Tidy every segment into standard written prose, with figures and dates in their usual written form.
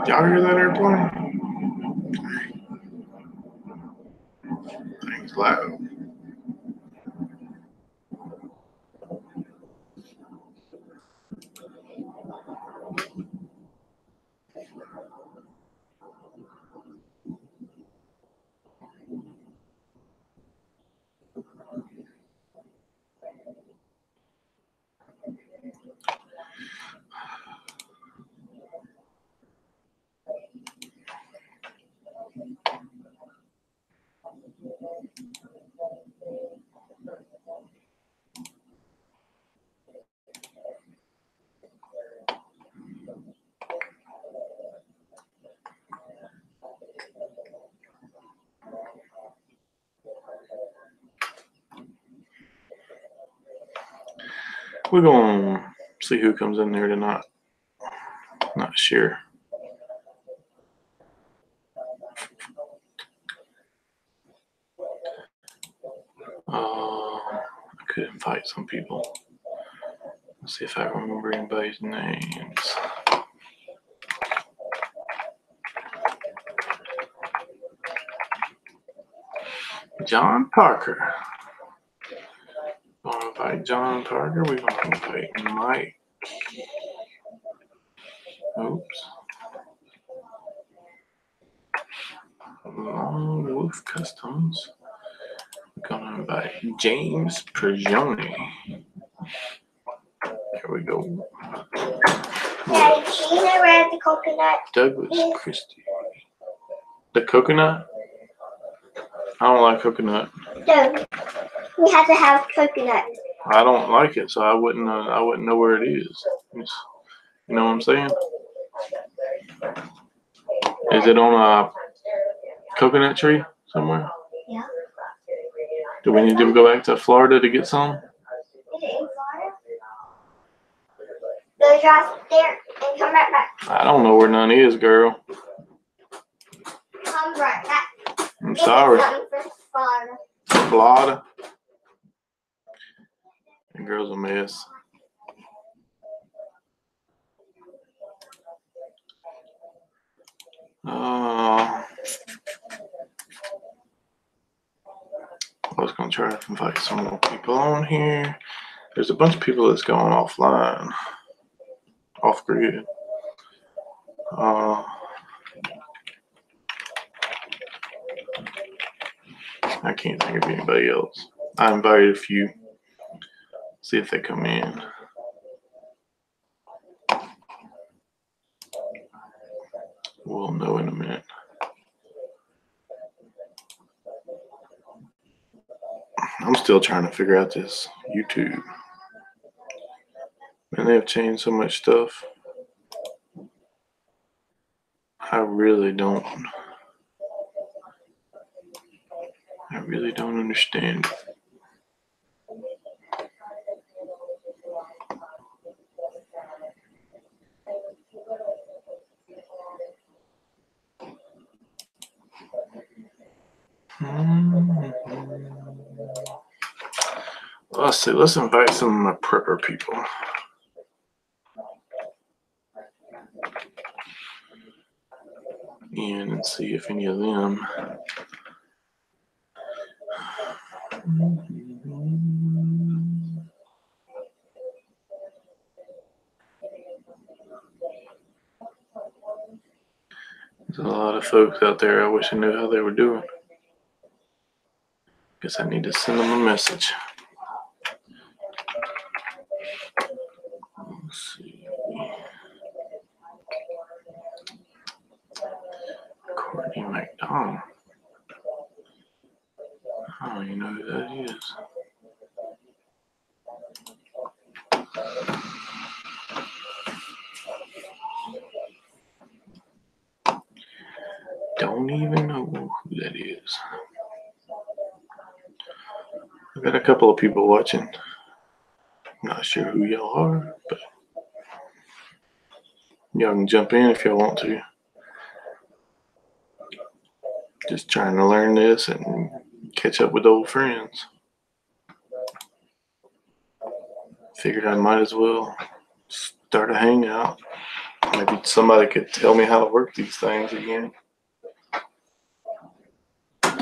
Y'all hear that airplane? Thing's loud. We're going to see who comes in there tonight. Not sure. I could invite some people. Let's see if I remember anybody's names. John Parker. We're going to invite John Parker. We're going to invite Mike. Oops. Long Wolf Customs. We're going to invite James Perjoni. There we go. Daddy, do you know where the coconut Douglas is? Christie. The coconut? I don't like coconut. No, we have to have coconut. I don't like it, so I wouldn't know where it is. You know what I'm saying? Is it on a coconut tree somewhere? Yeah. Do we need to go back to Florida to get some? Is it in Florida? Go drive there and come right back. I don't know where none is, girl. Come right back. I'm sorry. Florida. Florida. That girl's a mess. I was going to try to invite some more people on here. There's a bunch of people that's going offline, off grid. I can't think of anybody else. I invited a few. See if they come in. We'll know in a minute. I'm still trying to figure out this YouTube. Man, they've changed so much stuff. I really don't understand. Let's see. Let's invite some of my prepper people. In and see if any of them. There's a lot of folks out there. I wish I knew how they were doing. Guess I need to send them a message. Let's see. Courtney McDonald. I don't even know who that is. Don't even know who that is. I've got a couple of people watching. I'm not sure who y'all are, but y'all can jump in if y'all want to. Just trying to learn this and catch up with old friends. Figured I might as well start a hangout. Maybe somebody could tell me how to work these things again. Get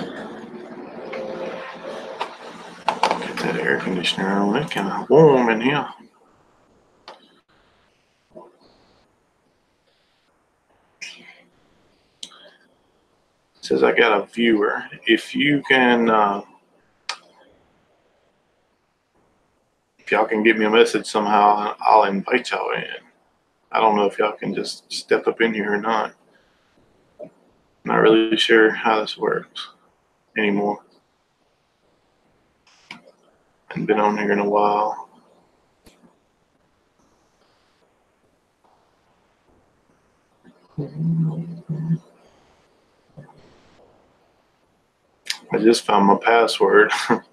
that air conditioner on. It's kind of warm in here. It says I got a viewer. If you can, if y'all can give me a message somehow, I'll invite y'all in. I don't know if y'all can just step up in here or not. I'm not really sure how this works anymore. I haven't been on here in a while. I just found my password for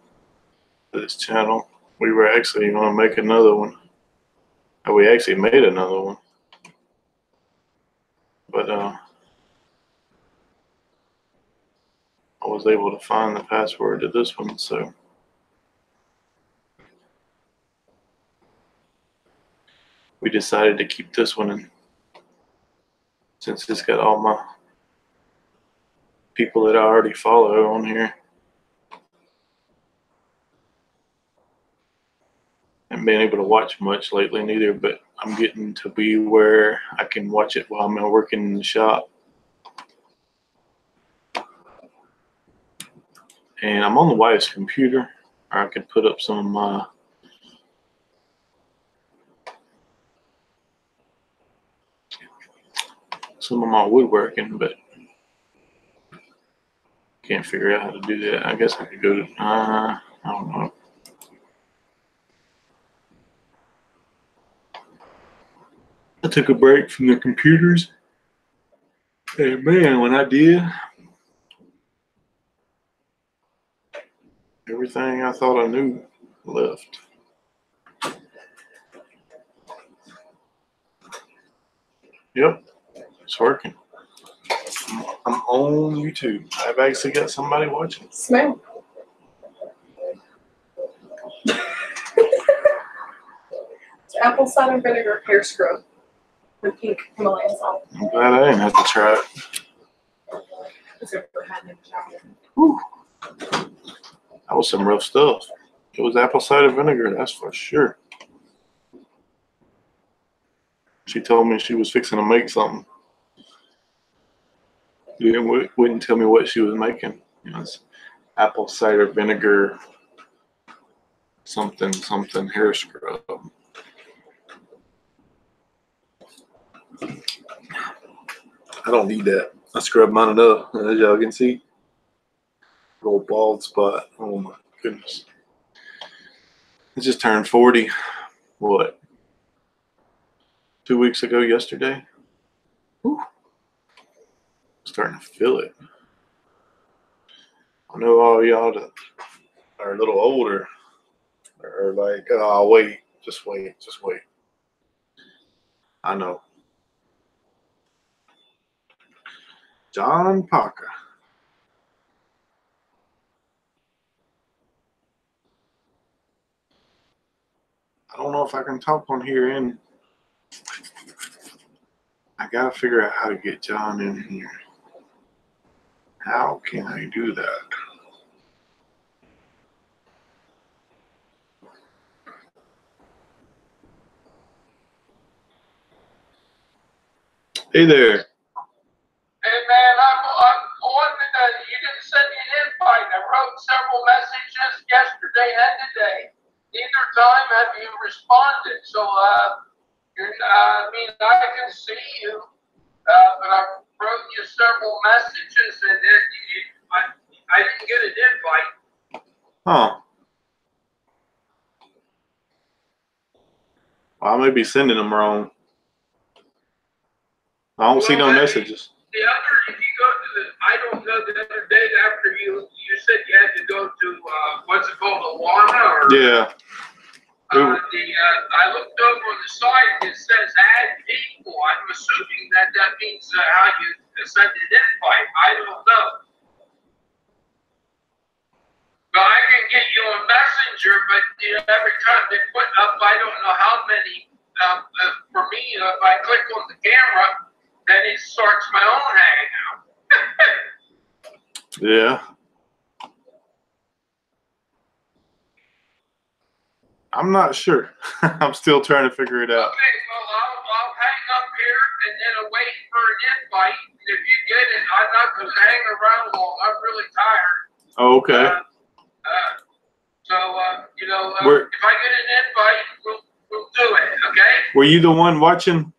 this channel. We were actually going to make another one. We actually made another one. But I was able to find the password to this one, so we decided to keep this one in, since it's got all my people that I already follow on here. I haven't been able to watch much lately neither, but I'm getting to be where I can watch it while I'm working in the shop. And I'm on the wife's computer, or I could put up some of my woodworking, but can't figure out how to do that. I guess I could go to, I don't know. I took a break from the computers. And man, when I did, everything I thought I knew left. Yep, it's working. I'm on YouTube. I've actually got somebody watching. Smell. It's apple cider vinegar hair scrub with pink Himalayan salt. I'm glad I didn't have to try it. Whew. That was some rough stuff. It was apple cider vinegar, that's for sure. She told me she was fixing to make something. You wouldn't tell me what she was making. You know, it's apple cider vinegar, something hair scrub. I don't need that. I scrubbed mine enough, as y'all can see. Old bald spot. Oh my goodness. I just turned 40. What? 2 weeks ago yesterday? Whew. Starting to feel it. I know all y'all that are a little older are like, oh, wait, just wait. I know. John Parker. I don't know if I can talk on here, and I gotta figure out how to get John in here. How can I do that? Hey there. Hey man, I'm wondering, you didn't send me an invite. I wrote several messages yesterday and today. Neither time have you responded. So, I mean, I can see you, but I wrote you several messages and I didn't get an invite. Huh. Well, I may be sending them wrong. I don't see no messages. The other, if you go to the, I don't know, the other day after you said you had to go to, what's it called, Awana or? Yeah. I looked over on the side, it says add people. I'm assuming that means how you send an invite. I don't know. But I can get you a messenger, but every time they put up, I don't know how many for me, if I click on the camera, then it starts my own hangout. Yeah. I'm not sure. I'm still trying to figure it out. Okay, well, I'll hang up here and then I'll wait for an invite. And if you get it, I'm not going to hang around long. I'm really tired. Oh, okay. You know, if I get an invite, we'll do it, okay? Were you the one watching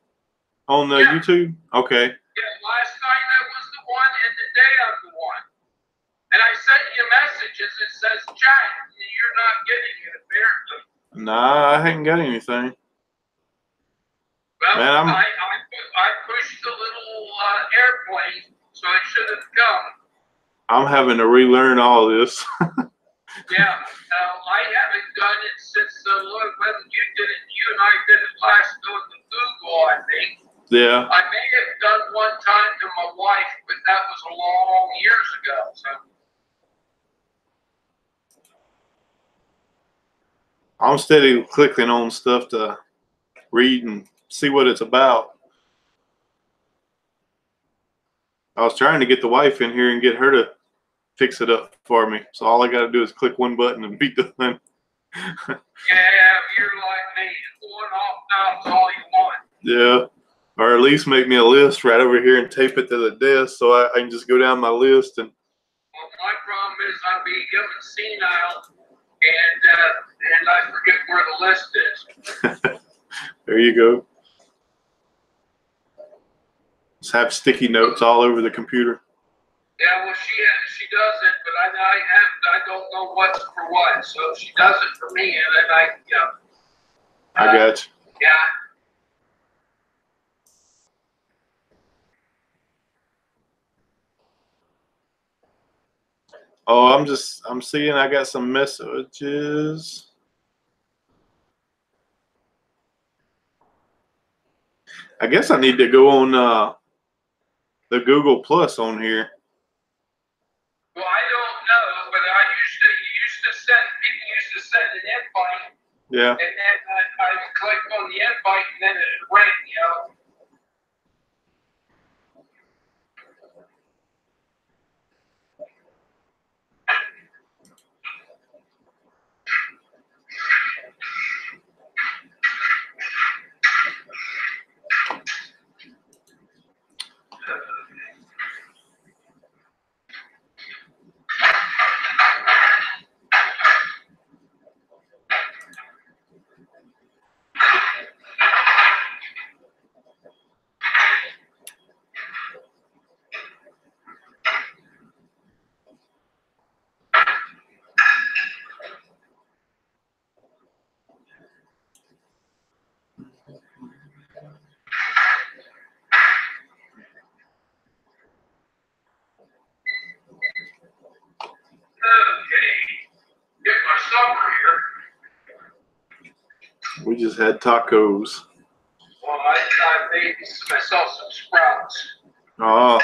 on the Yeah. YouTube? Okay. Yeah, last night I was the one, and today I'm the one. And I sent you messages that says chat, and you're not getting it, apparently. Nah, I haven't got anything. Well, Man, I pushed the little airplane, so it should have come. I'm having to relearn all this. Yeah, I haven't done it since when you did it. You and I did it last on the Google, I think. Yeah. I may have done one time to my wife, but that was a long years ago. So. I'm steady clicking on stuff to read and see what it's about. I was trying to get the wife in here and get her to fix it up for me. So all I got to do is click one button and be done. Yeah, you're like me. Going off now is all you want. Yeah. Or at least make me a list right over here and tape it to the desk so I can just go down my list. And well, my problem is I'm becoming senile, and I forget where the list is. there you go. Just have sticky notes all over the computer. Yeah, well, she does it, but I don't know what's for what. So she does it for me, and then I got you. Yeah. Oh, I'm seeing I got some messages. I guess I need to go on the Google Plus on here. Well, I don't know, but people used to send an invite. Yeah. And then I would click on the invite, and then it ran, Get my supper here. We just had tacos. Well, I made myself some sprouts. Oh.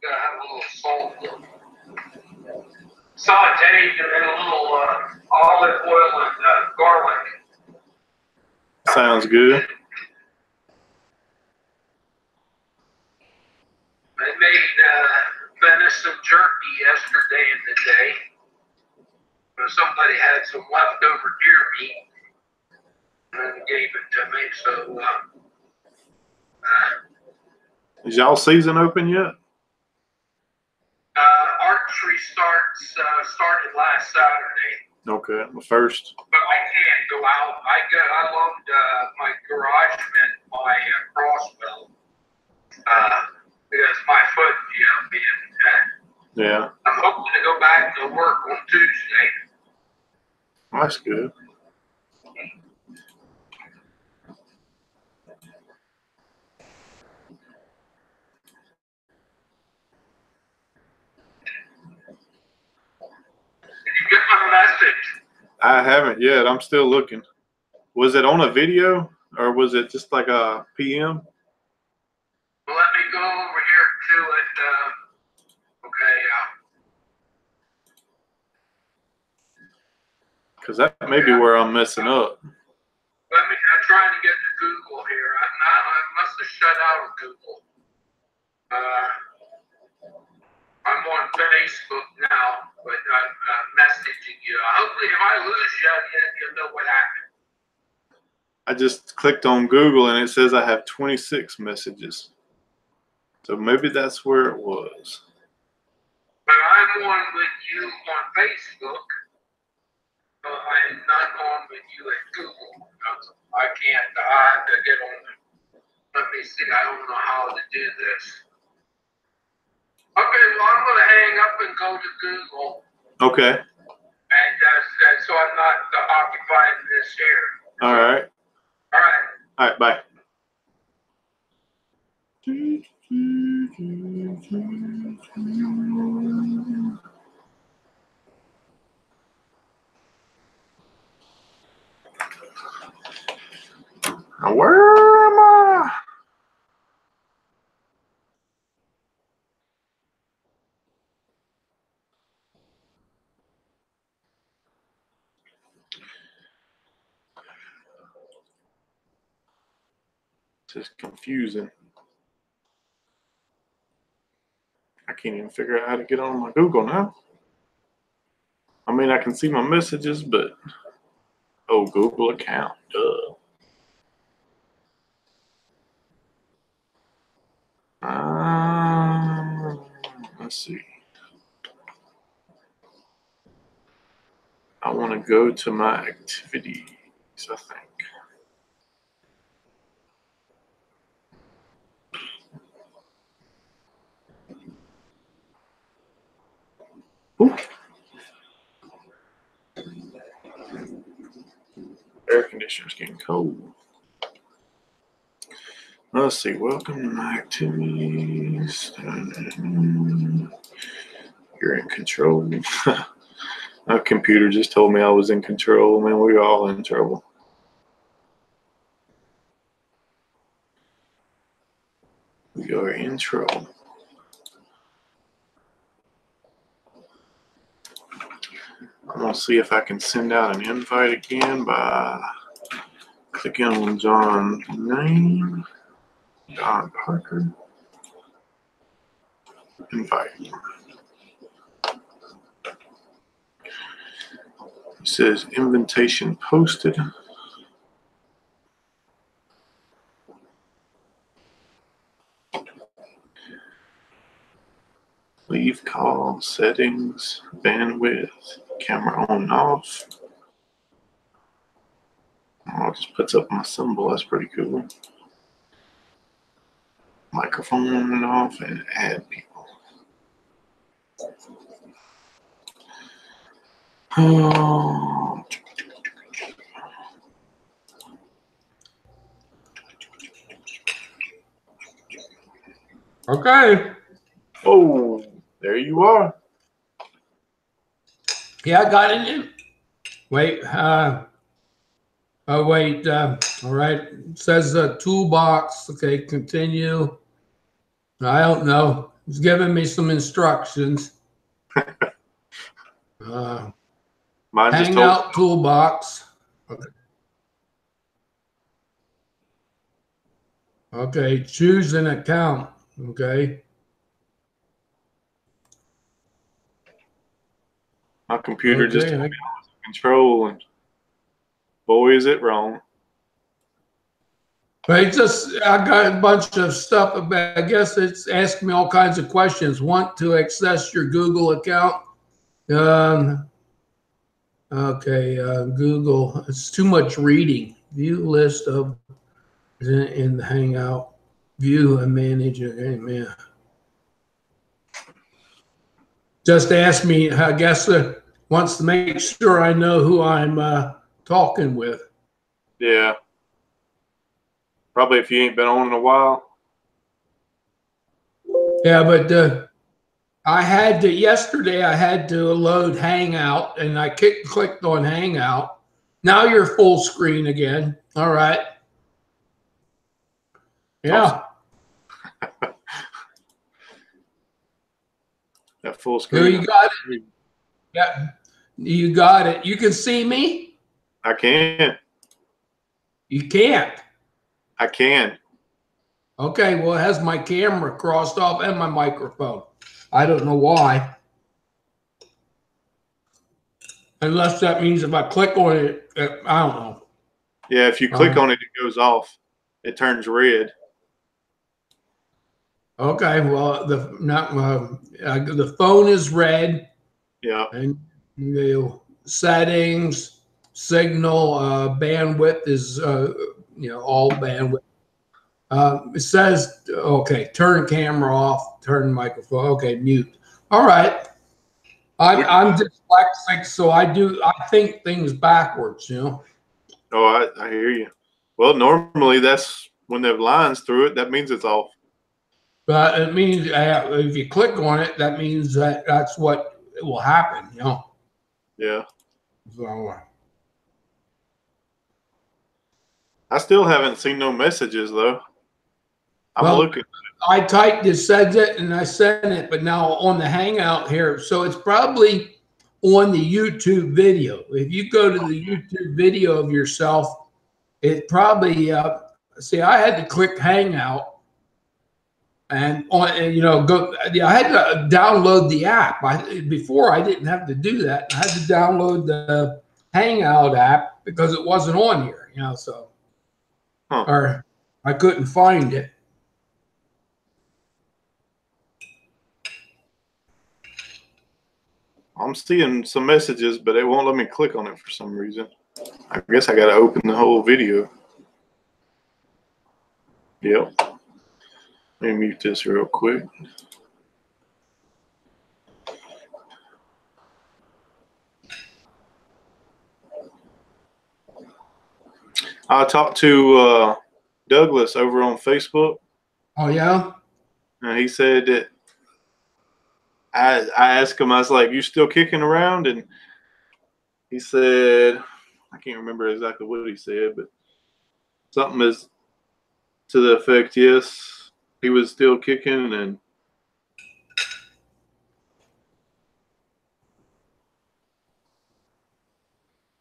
Gotta have a little salt. Sauteed and then a little olive oil and garlic. Sounds good. I made venison jerky yesterday in the day. Somebody had some leftover deer meat and gave it to me. So, is y'all season open yet? archery started last Saturday. Okay, the first. But I can't go out. I loaned my garageman my crossbow because my foot, being Yeah. I'm hoping to go back to work on Tuesday. That's good. Did you get my message? I haven't yet. I'm still looking. Was it on a video or was it just like a PM? Well, let me go over here to it. Okay. Because that may be where I'm messing up. Well, I'm trying to get to Google here. I must have shut out of Google. I'm on Facebook now, but I'm messaging you. Hopefully, if I lose you, you'll know what happened. I just clicked on Google and it says I have 26 messages. So maybe that's where it was. But I'm on with you on Facebook. I'm not on with you at Google. I can't. I have to get on. Let me see. I don't know how to do this. Okay, well, I'm going to hang up and go to Google. Okay. And so I'm not occupying this here. All right. All right. All right. Bye. Now, where am I? It's just confusing. I can't even figure out how to get on my Google now. I mean, I can see my messages, but oh, Google account, duh. Let's see. I want to go to my activities, I think. Ooh. Air conditioner's getting cold. Let's see. Welcome to my activities. You're in control. My computer just told me I was in control. Man, we're all in trouble. We are in trouble. I'm going to see if I can send out an invite again by clicking on John's name. John Parker. Invite. It says invitation posted. Leave call settings, bandwidth, camera on and off. Oh, it just puts up my symbol. That's pretty cool. Microphone on and off, and add people. Oh. Okay. Oh, there you are. Yeah, I got it in. Wait. Oh, wait. All right. It says toolbox. Okay, continue. I don't know. It's giving me some instructions. Mine just told Hangout toolbox. Okay. Okay, choose an account. Okay. my computer just Okay, told me I was in control, and boy, is it wrong. I got a bunch of stuff, but I guess it's asking me all kinds of questions. Want to access your Google account? Okay, Google. It's too much reading. View list of in the Hangout. View and manage it. Hey, man. Just ask me, I guess, wants to make sure I know who I'm talking with. Yeah. Probably if you ain't been on in a while. Yeah, but yesterday I had to load Hangout, and I clicked on Hangout. Now you're full screen again. All right. Yeah. That full screen. You got it. Yeah. You got it. You can see me? I can. You can't. I can. Okay, well, it has my camera crossed off and my microphone. I don't know why. Unless that means if I click on it, I don't know. Yeah, if you click on it, it goes off. It turns red. Okay, well, the phone is red, Yeah. and the settings, signal, bandwidth is all bandwidth. It says okay, turn camera off, turn microphone. Okay, mute. All right. I'm dyslexic, so I think things backwards. Oh, I hear you. Well, normally that's when the line's through it. That means it's off. But it means if you click on it, that means that's what will happen. Yeah. So, I still haven't seen no messages though. I'm looking. I typed it, said it, and I sent it, but now on the Hangout here, so it's probably on the YouTube video. If you go to the YouTube video of yourself, it probably see. I had to click Hangout, and on go. I had to download the app. Before I didn't have to do that. I had to download the Hangout app because it wasn't on here. So or I couldn't find it. I'm seeing some messages, but it won't let me click on it for some reason. I guess I got to open the whole video. Yep. Let me mute this real quick. I talked to Douglas over on Facebook. Oh yeah. And he said that I asked him, I was like, "You still kicking around?" And he said, I can't remember exactly what he said, but something is to the effect, yes, he was still kicking, and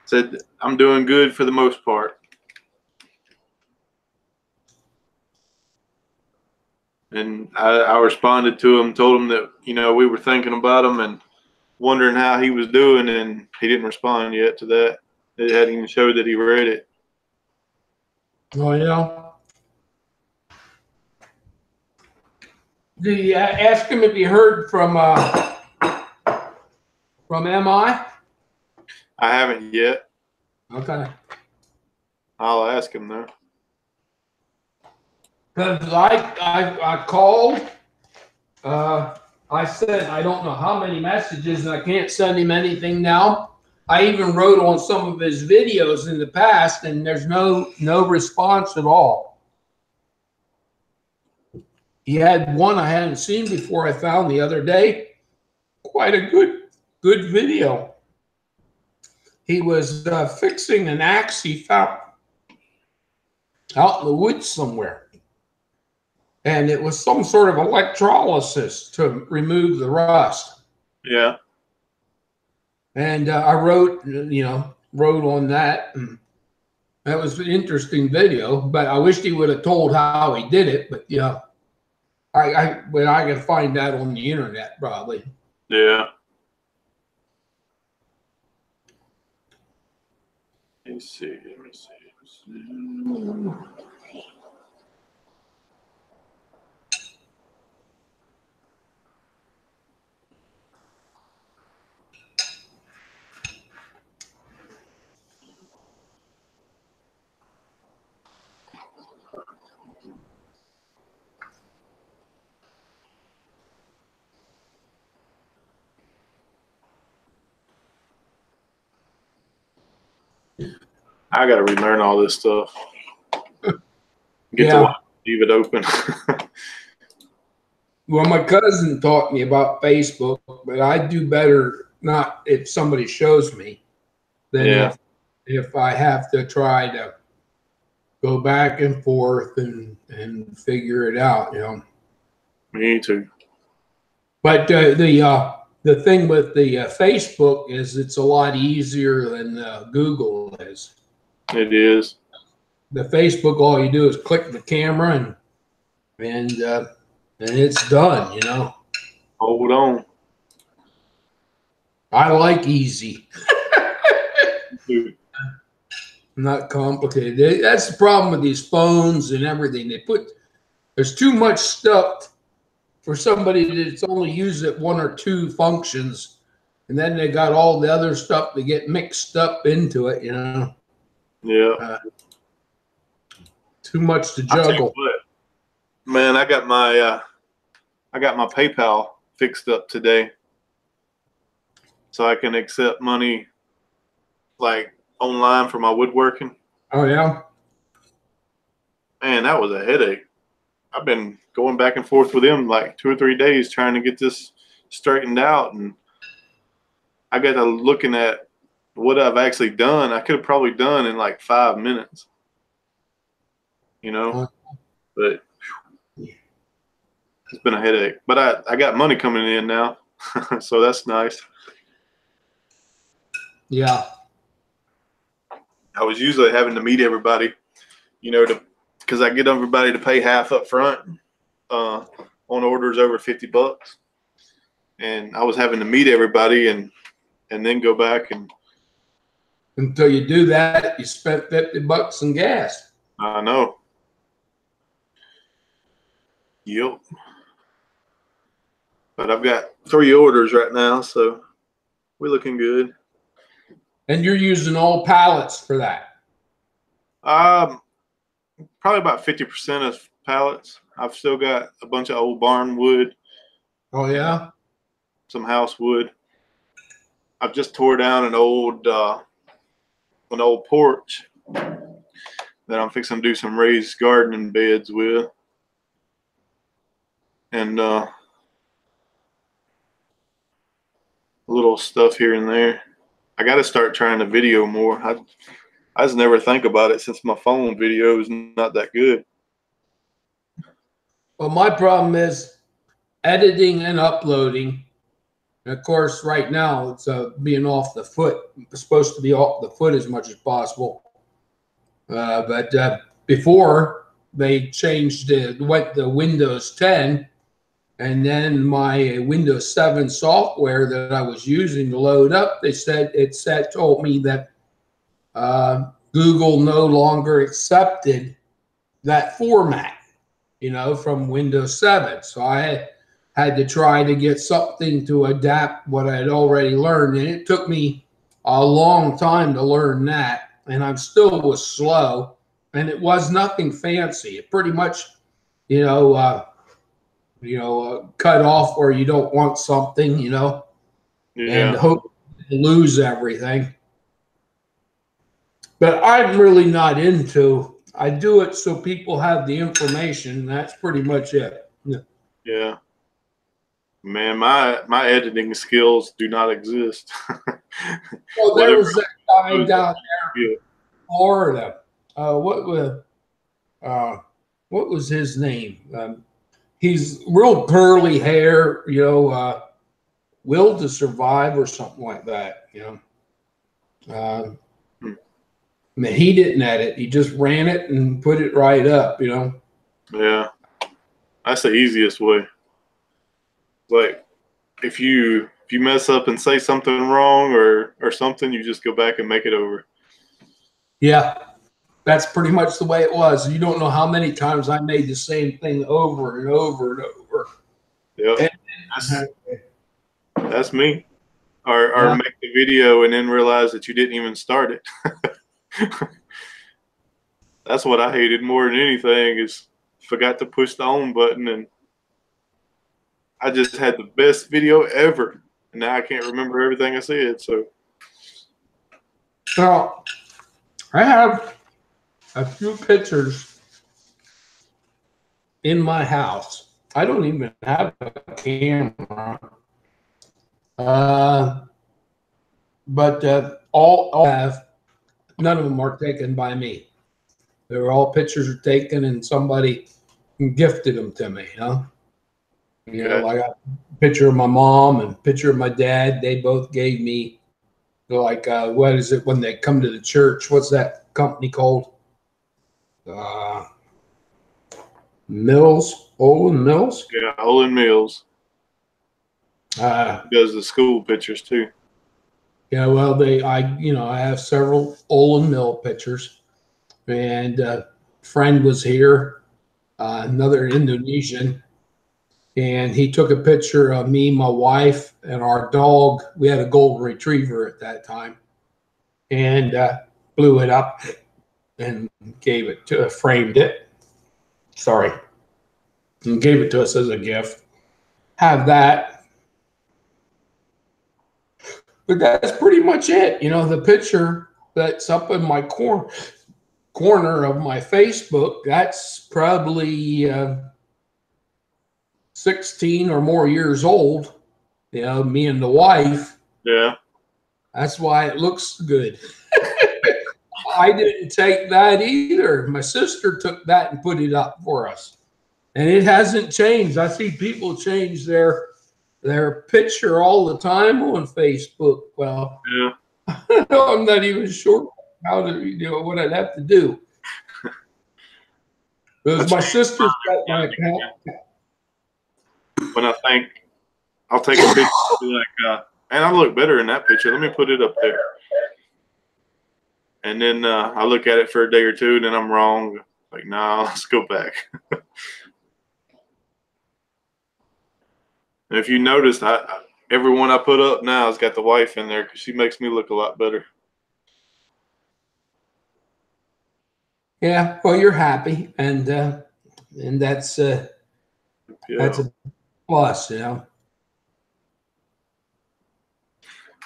said, "I'm doing good for the most part." And I responded to him, told him that, we were thinking about him and wondering how he was doing, and he didn't respond yet to that. It hadn't even showed that he read it. Oh yeah. Did you ask him if he heard from MI? I haven't yet. Okay. I'll ask him though. Because I called. I said I don't know how many messages, and I can't send him anything now. I even wrote on some of his videos in the past, and there's no response at all. He had one I hadn't seen before. I found the other day. Quite a good video. He was fixing an axe he found out in the woods somewhere. And it was some sort of electrolysis to remove the rust. Yeah. And I wrote on that. And that was an interesting video, but I wished he would have told how he did it. But yeah, I can find that on the internet probably. Yeah. Let me see. I got to relearn all this stuff. Get to leave it open. Well, my cousin taught me about Facebook, but I do better not if somebody shows me than if I have to try to go back and forth and figure it out, Me too. But the thing with the Facebook is it's a lot easier than Google is. It is. the Facebook, all you do is click the camera and it's done, you know. Hold on. I like easy, Dude. not complicated. That's the problem with these phones and everything. There's too much stuff for somebody that's only used it one or two functions, and then they got all the other stuff to get mixed up into it, you know. Yeah. Too much to I'll tell you juggle. what, man, I got my PayPal fixed up today, so I can accept money like online for my woodworking. Oh yeah. Man, that was a headache. I've been going back and forth with him like 2 or 3 days trying to get this straightened out, and I got to looking at what I've actually done. I could have probably done in like 5 minutes, you know, but it's been a headache. But I got money coming in now, so that's nice. Yeah. I was usually having to meet everybody, you know, because I get everybody to pay half up front on orders over $50, and I was having to meet everybody and then go back and. Until you do that, you spent $50 in gas. I know. Yep. But I've got 3 orders right now, so we're looking good. And you're using all pallets for that. Probably about 50% of pallets. I've still got a bunch of old barn wood. Oh yeah. Some house wood. I've just tore down an old porch that I'm fixing to do some raised gardening beds with, and little stuff here and there. I got to start trying to video more. I just never think about it since my phone video is not that good. Well, my problem is editing and uploading. And of course, right now it's being off the foot. It's supposed to be off the foot as much as possible. But before they changed went to Windows 10, and then my Windows 7 software that I was using to load up, told me that Google no longer accepted that format, you know, from Windows 7. So I had to try to get something to adapt what I had already learned, and it took me a long time to learn that, and I still was slow, and it was nothing fancy. It pretty much, cut off where you don't want something, you know, and hope to lose everything. But I'm really not into. I do it so people have the information. And that's pretty much it. Yeah. Man, my editing skills do not exist. Well, there was that guy down there in Florida. What was his name? He's real curly hair, you know, Will to Survive or something like that, you know. I mean, he didn't edit. He just ran it and put it right up, you know. Yeah. That's the easiest way. Like, if you mess up and say something wrong or something, you just go back and make it over. Yeah. That's pretty much the way it was. You don't know how many times I made the same thing over and over and over. Yep. That's me. Or make the video and then realize that you didn't even start it. That's what I hated more than anything, is forgot to push the on button, and I just had the best video ever, and now I can't remember everything I said. So I have a few pictures in my house. I don't even have a camera, but all have. None of them are taken by me. They were all pictures are taken, and somebody gifted them to me. You know, I got a picture of my mom and a picture of my dad. They both gave me, like, what is it when they come to the church? What's that company called? uh, Mills, Olin Mills. Yeah, Olin Mills Uh, does the school pictures too. yeah, well, I have several Olin Mill pictures, and friend was here, another Indonesian, and he took a picture of me, my wife, and our dog. We had a golden retriever at that time, and blew it up and gave it to framed it. Sorry, and gave it to us as a gift. Have that. But that's pretty much it. The picture that's up in my corner of my Facebook, that's probably 16 or more years old. Me and the wife. Yeah. That's why it looks good. I didn't take that either. My sister took that and put it up for us. And it hasn't changed. I see people change their picture all the time on Facebook. Well, Yeah. I'm not even sure what I'd have to do. Because my sister's got my account. When I think I'll take a picture like, and I look better in that picture. Let me put it up there. And then I look at it for a day or two, and then I'm wrong. Like, nah, let's go back. And if you noticed, every one I put up now has got the wife in there because she makes me look a lot better. Yeah, well, you're happy, and that's that's a plus, Yeah,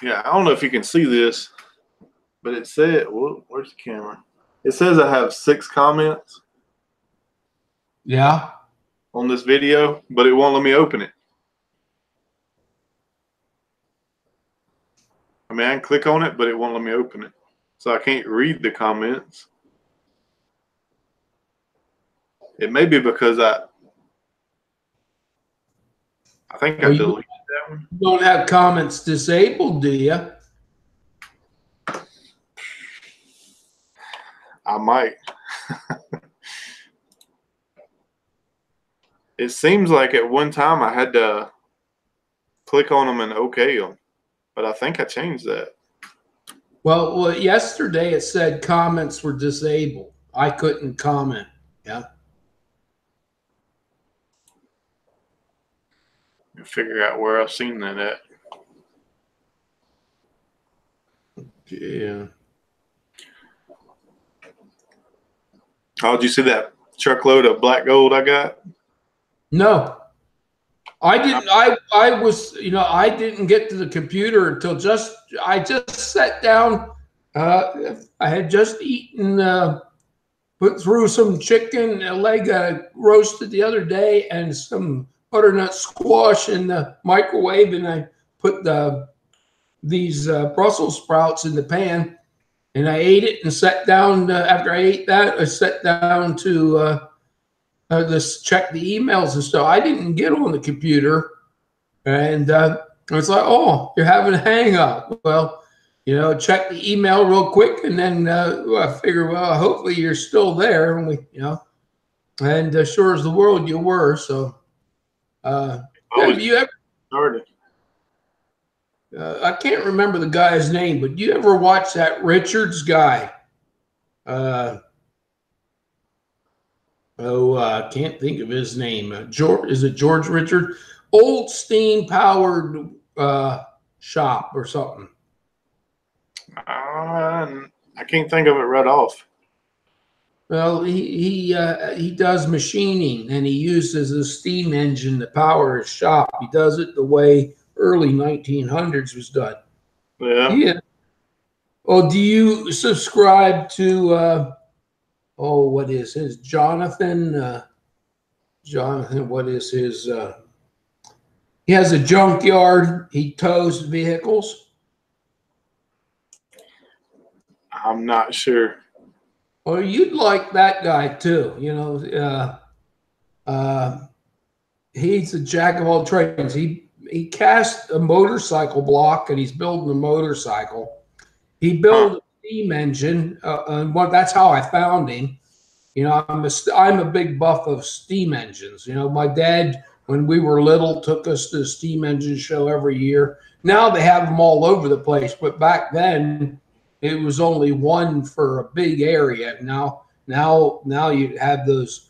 I don't know if you can see this, but it said, where's the camera? It says I have 6 comments. Yeah. On this video, but it won't let me open it. I mean, I can click on it, but it won't let me open it. So I can't read the comments. It may be because I think I deleted that one. You don't have comments disabled, do you? I might. It seems like at one time I had to click on them and OK them, but I think I changed that. Well, yesterday it said comments were disabled. I couldn't comment. Yeah. Figure out where I've seen that at. Yeah. Oh, did you see that truckload of black gold I got? No, I didn't. I was, I didn't get to the computer until I just sat down. I had just eaten, put through some chicken, a leg I roasted the other day, and some butternut squash in the microwave, and I put these Brussels sprouts in the pan, and I ate it and sat down. After I ate that, I sat down to just check the emails and stuff. I didn't get on the computer, and it's like, oh, you're having a hangout. Well, check the email real quick, and then I figure, well, hopefully you're still there, and and sure as the world you were. So, have you ever started? I can't remember the guy's name, but do you ever watch that Richards guy? I can't think of his name. Is it George Richard? Old steam powered shop or something. I can't think of it right off. Well, he does machining, and he uses a steam engine to power his shop. He does it the way early 1900s was done. Yeah. Yeah. Oh, do you subscribe to? What is his Jonathan? Jonathan, what is his? He has a junkyard. He tows vehicles. I'm not sure. Oh, you'd like that guy too. He's a jack of all trades. He cast a motorcycle block, and he's building a motorcycle. He built a steam engine, and that's how I found him. You know, I'm a big buff of steam engines. You know, my dad, when we were little, took us to the steam engine show every year. Now they have them all over the place, but back then it was only one for a big area. Now you have those,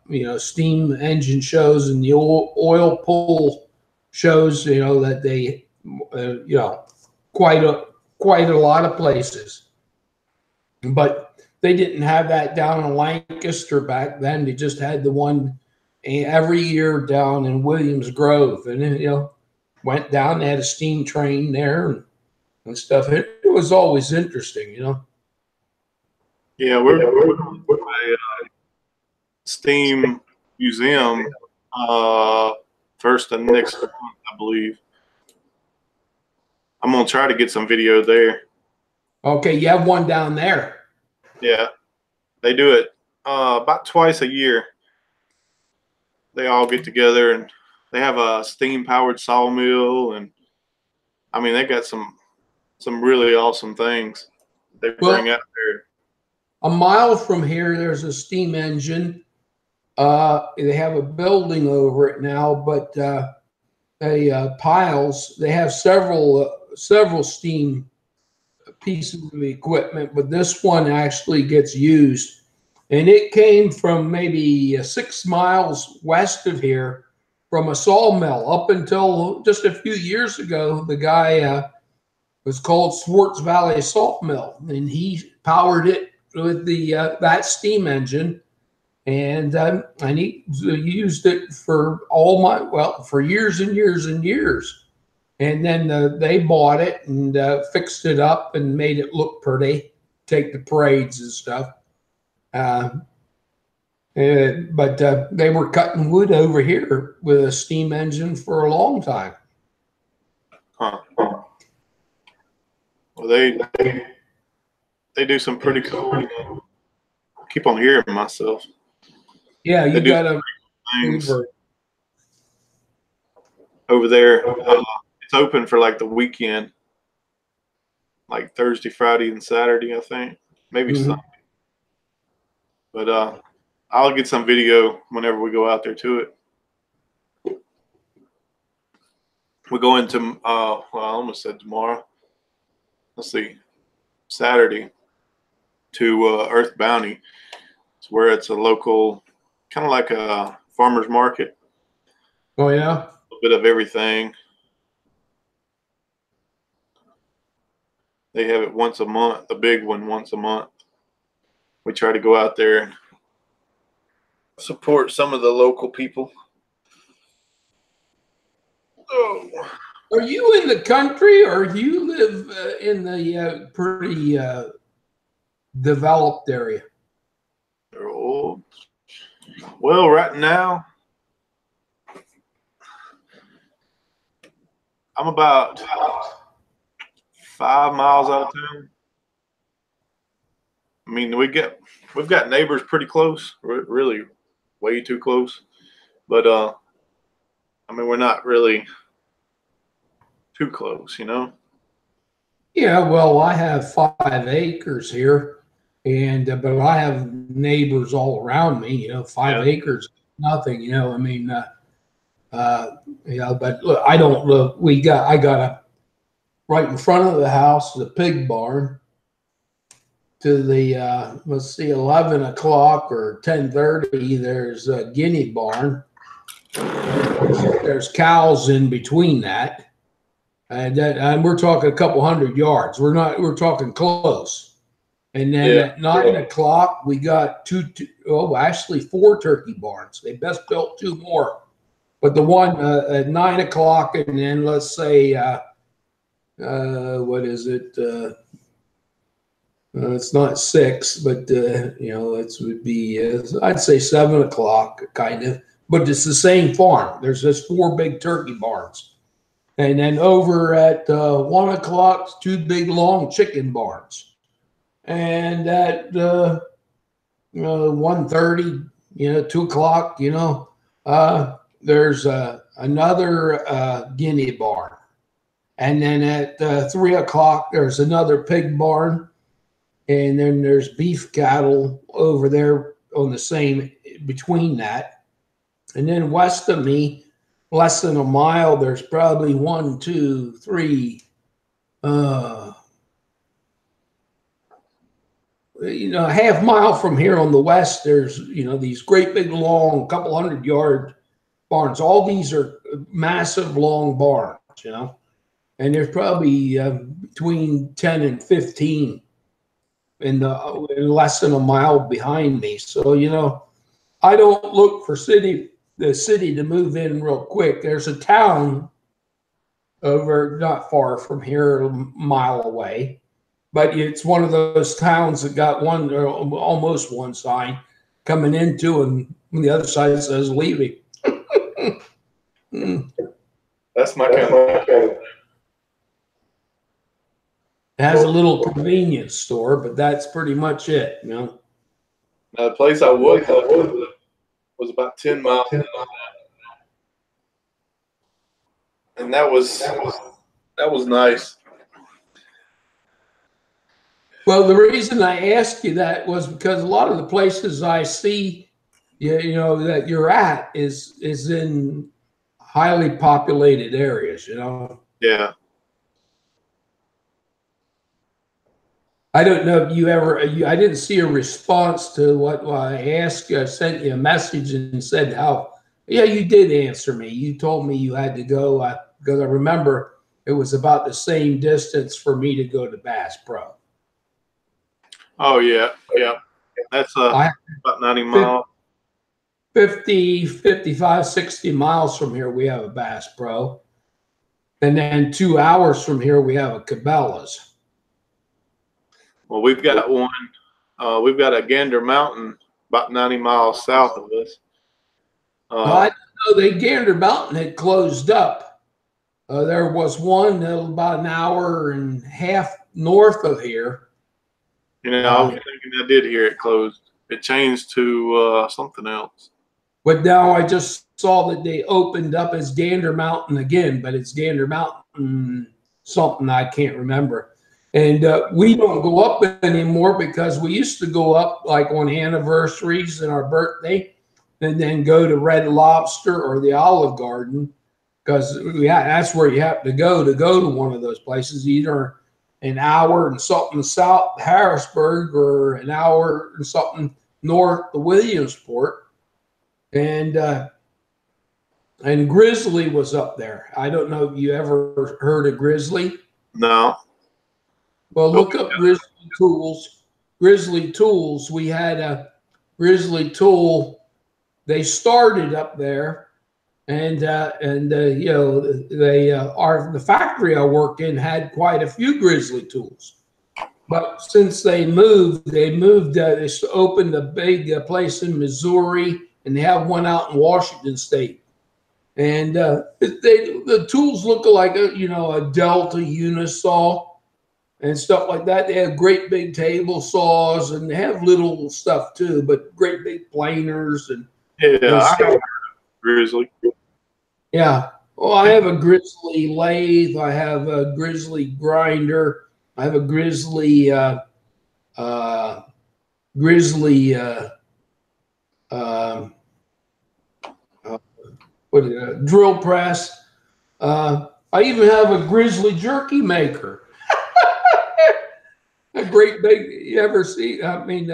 you know, steam engine shows and the oil pull shows. You know that they, you know, quite a lot of places, but they didn't have that down in Lancaster back then. They just had the one every year down in Williams Grove, and then, you know, went down. They had a steam train there and stuff. It was always interesting, you know. Yeah, we're going to a steam museum first and next month, I believe. I'm gonna try to get some video there. Okay, you have one down there. Yeah, they do it about twice a year. They all get together and they have a steam-powered sawmill, and I mean they got some really awesome things they bring out there. A mile from here, there's a steam engine. They have a building over it now, but piles. They have several steam pieces of equipment, but this one actually gets used. And it came from maybe 6 miles west of here from a sawmill. Up until just a few years ago, the guy was called Swartz Valley Sawmill, and he powered it with the that steam engine, and he used it for for years and years and years. And then they bought it and fixed it up and made it look pretty, take the parades and stuff. But they were cutting wood over here with a steam engine for a long time. Huh. Well, they do some pretty cool. I keep on hearing myself. Yeah, you got to things over there. It's open for like the weekend, like Thursday, Friday, and Saturday, I think, maybe Sunday. But I'll get some video whenever we go out there to it. We're going to well, I almost said tomorrow. Let's see, Saturday to Earth Bounty. It's where it's a local, kind of like a farmer's market. Oh yeah, a bit of everything. They have it once a month, the big one once a month. We try to go out there and support some of the local people. Oh. Are you in the country, or do you live in the pretty developed area? Oh. Well, right now, I'm about 5 miles out of town. I mean, we've got neighbors pretty close, really way too close. But I mean, we're not really too close, you know? Yeah, well, I have 5 acres here, and but I have neighbors all around me. You know, 5 acres, nothing. You know, I mean, but look, I don't look. I got a right in front of the house is a pig barn. To the let's see, 11 o'clock or 10:30, there's a guinea barn. There's cows in between that. And we're talking a couple hundred yards. We're talking close. And then at 9 o'clock, we got actually 4 turkey barns. They best built 2 more. But the one at 9 o'clock, and then let's say, what is it? It's not 6, but, you know, it would be, I'd say 7 o'clock, kind of. But it's the same farm. There's just 4 big turkey barns. And then over at 1 o'clock, 2 big long chicken barns. And at 1:30, 2 o'clock, there's another guinea barn. And then at 3 o'clock, there's another pig barn. and then there's beef cattle over there on the same between that. And then west of me, less than a mile, there's probably 1, 2, 3, a half mile from here on the west, there's, these great big long, couple 100-yard barns. All these are massive long barns, and there's probably between 10 and 15 in less than a mile behind me. So, I don't look for the city to move in real quick. There's a town over not far from here, a mile away, but it's one of those towns that got one or almost one sign coming into, and the other side says leaving. That's my kind of thing. It has a little convenience store, but that's pretty much it, Now, the place I was was about 10 miles, and that was nice. Well, the reason I asked you that was because a lot of the places I see, that you're at is in highly populated areas, Yeah. I don't know if I didn't see a response to what I asked you. I sent you a message and said yeah, you did answer me. You told me you had to go because I remember it was about the same distance for me to go to Bass Pro. Oh, yeah. That's about 90 miles. 50, 55, 60 miles from here, we have a Bass Pro. And then 2 hours from here, we have a Cabela's. Well, we've got one. We've got a Gander Mountain about 90 miles south of us. I know the Gander Mountain had closed up. There was one about an hour and a half north of here. I was thinking I did hear it closed. It changed to something else. But now I just saw that they opened up as Gander Mountain again, but it's Gander Mountain something I can't remember. And we don't go up anymore because we used to go up like on anniversaries and our birthday, and then go to Red Lobster or the Olive Garden, because that's where you have to go to one of those places, either an hour and something south Harrisburg or an hour and something north of Williamsport. And Grizzly was up there. I don't know if you ever heard of Grizzly. No. Well, look up Grizzly Tools. Grizzly Tools. We had a Grizzly Tool. They started up there, and the factory I worked in had quite a few Grizzly Tools. But since they moved. They opened a big place in Missouri, and they have one out in Washington State. And the tools look like a Delta Unisaw and stuff like that. They have great big table saws, and they have little stuff too, but great big planers and I have Grizzly. Yeah. Well, I have a Grizzly lathe. I have a Grizzly grinder. I have a Grizzly drill press. I even have a Grizzly jerky maker. A great big. You ever see? I mean,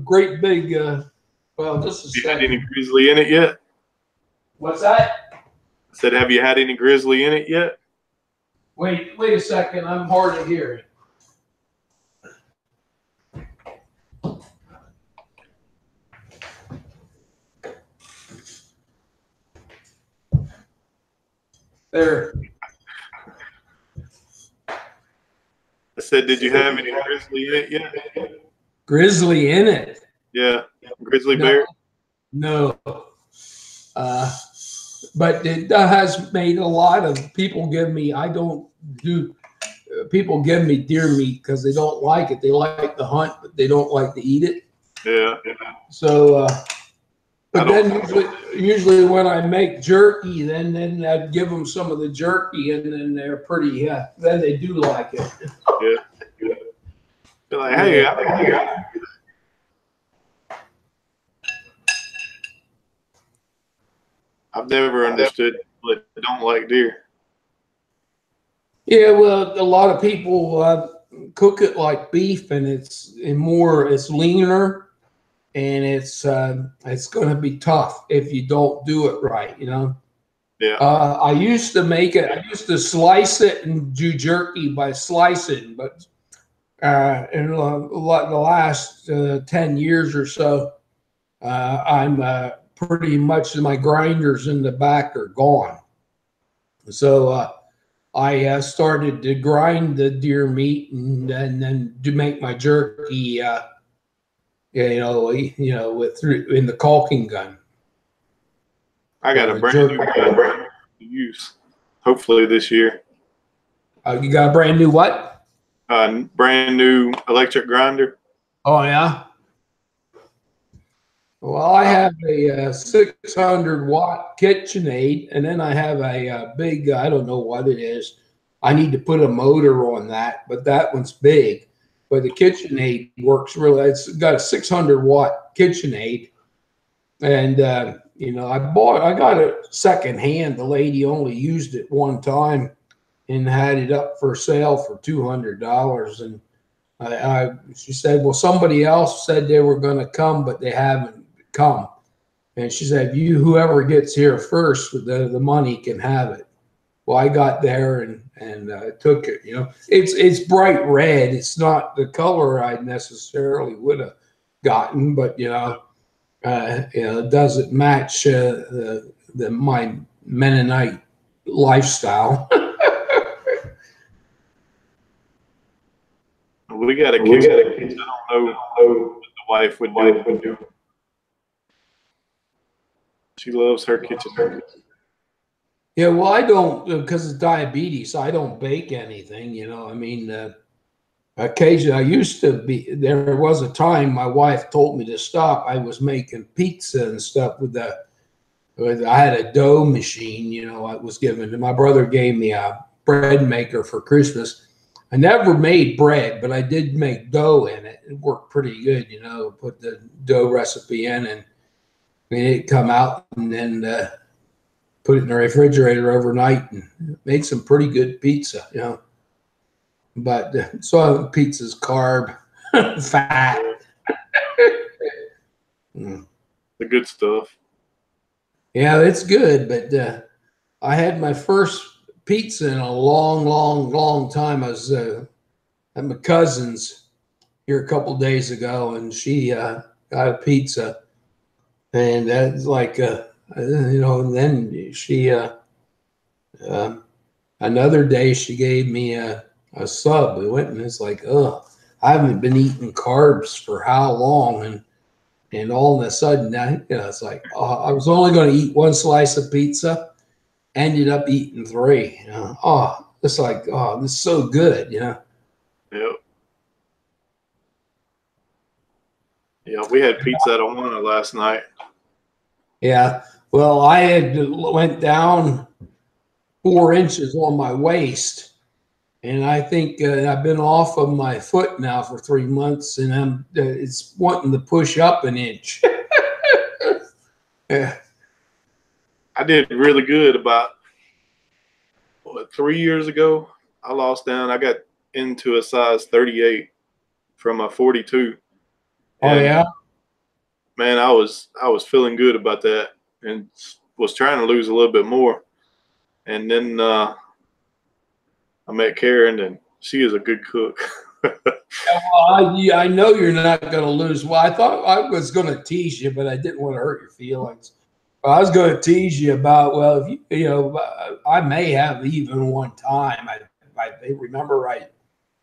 great big. Well, this is. Have you had any Grizzly in it yet? What's that? I said, have you had any Grizzly in it yet? Wait a second. I'm hard of hearing. There. I said, did you have any Grizzly in it yet? Grizzly in it? Yeah. Grizzly bear? No. But it has made a lot of people give me, people give me deer meat because they don't like it. They like to hunt, but they don't like to eat it. Yeah. So, but then usually when I make jerky, then I'd give them some of the jerky, and then they're pretty, then they do like it. Yeah. Be like, hey, I've never understood people that don't like deer. Yeah, well, a lot of people cook it like beef, and it's leaner, and it's going to be tough if you don't do it right. Yeah. I used to make it. I used to slice it and do jerky by slicing, but in the last 10 years or so, I'm pretty much my grinders in the back are gone. So I started to grind the deer meat and then to make my jerky. With in the caulking gun. I got a brand new gun to use. Hopefully this year. You got a brand new what? Brand new electric grinder. Oh yeah. Well, I have a 600-watt KitchenAid, and then I have a big. I don't know what it is. I need to put a motor on that, but that one's big. But the KitchenAid works really. It's got a 600-watt KitchenAid, and I got it secondhand. The lady only used it one time and had it up for sale for $200. And she said, well, somebody else said they were going to come, but they haven't come. And she said, whoever gets here first, the money can have it. Well, I got there and took it. It's bright red. It's not the color I necessarily would have gotten, but it doesn't match my Mennonite lifestyle. We got a kitchen. I don't know what the wife would do. She loves her kitchen. Yeah, well, I don't, because of diabetes, I don't bake anything, occasionally there was a time my wife told me to stop. I was making pizza and stuff I had a dough machine, I was given, my brother gave me a bread maker for Christmas. I never made bread, but I did make dough in it. It worked pretty good, put the dough recipe in and it come out and then put it in the refrigerator overnight and made some pretty good pizza, But so pizza's carb, fat. The good stuff. Yeah, it's good, but I had my first pizza in a long, long, long time. I was at my cousin's here a couple days ago, and she got a pizza, and that's like and then she another day she gave me a sub. We went and it's like, I haven't been eating carbs for how long, and all of a sudden it's like I was only going to eat one slice of pizza, ended up eating 3. It's like, this is so good, Yep. Yeah, we had pizza at Awana last night. Yeah. Well, I had went down 4 inches on my waist, and I think I've been off of my foot now for 3 months, and it's wanting to push up an inch. Yeah. I did really good about 3 years ago. I lost down. I got into a size 38 from a 42. Oh yeah. Man, I was feeling good about that and was trying to lose a little bit more. And then I met Karen, and she is a good cook. Well, I know you're not going to lose. Well, I thought I was going to tease you, but I didn't want to hurt your feelings. I was going to tease you about, well, if I may have even one time, if I remember right,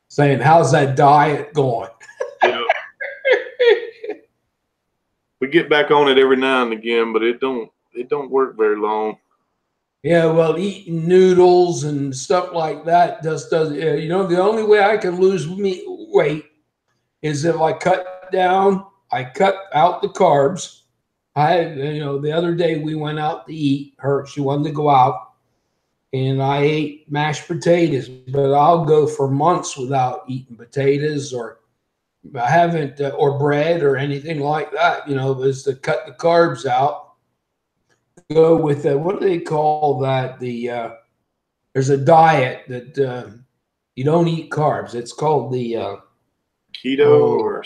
saying, how's that diet going? We get back on it every now and again, but it don't work very long. Yeah, well, eating noodles and stuff like that just doesn't. The only way I can lose weight is if I cut out the carbs. The other day we went out to eat. She wanted to go out, and I ate mashed potatoes. But I'll go for months without eating potatoes or I haven't, or bread or anything like that, is to cut the carbs out. Go with what do they call that? There's a diet that you don't eat carbs. It's called the Keto or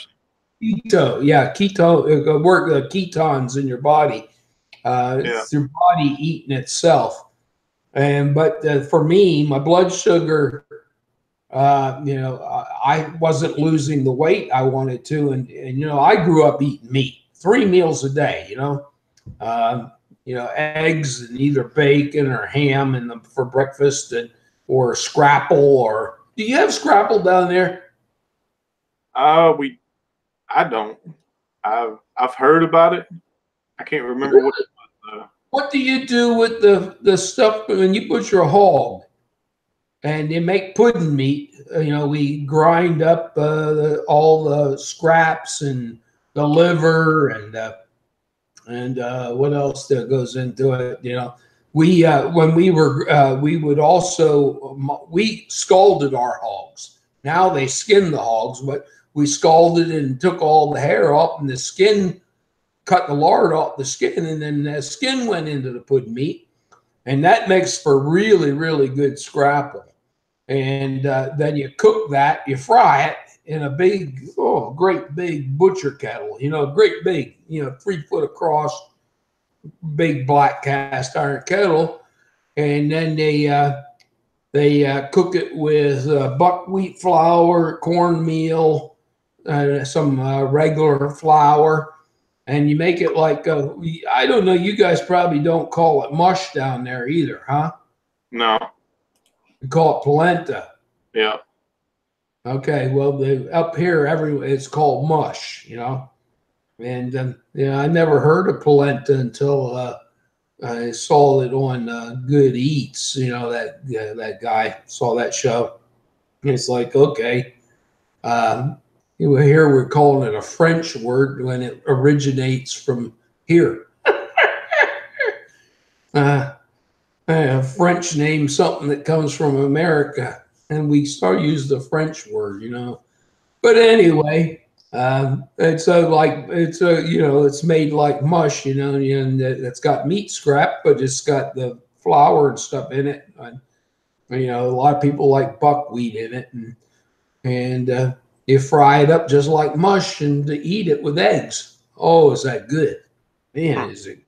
keto. Yeah, keto. Work the ketones in your body. yeah. It's your body eating itself. But for me, my blood sugar, I wasn't losing the weight I wanted to, and I grew up eating meat, 3 meals a day. Um, eggs and either bacon or ham for breakfast, or scrapple. Or do you have scrapple down there? I don't. I've heard about it. I can't remember what it was though. What do you do with the stuff when you put your hog and you make pudding meat? We grind up all the scraps and the liver and what else that goes into it. We when we would also we scalded our hogs. Now they skin the hogs, but we scalded and took all the hair off and the skin, cut the lard off the skin, and then the skin went into the pudding meat, and that makes for really, really good scrapple. And then you cook that, you fry it in a great big butcher kettle, great big, 3 foot across, big black cast iron kettle, and then they cook it with buckwheat flour, cornmeal, some regular flour, and you make it like I don't know. You guys probably don't call it mush down there either, huh? No. You call it polenta. Yeah. Okay. Well, up here, it's called mush. And I never heard of polenta until I saw it on Good Eats. That guy saw that show. It's like, okay, here we're calling it a French word when it originates from here. A French name, something that comes from America, and we start using the French word, But anyway, it's made like mush, and it's got meat scrap, but it's got the flour and stuff in it. And, a lot of people like buckwheat in it, and you fry it up just like mush and to eat it with eggs. Oh, is that good? Man, is it?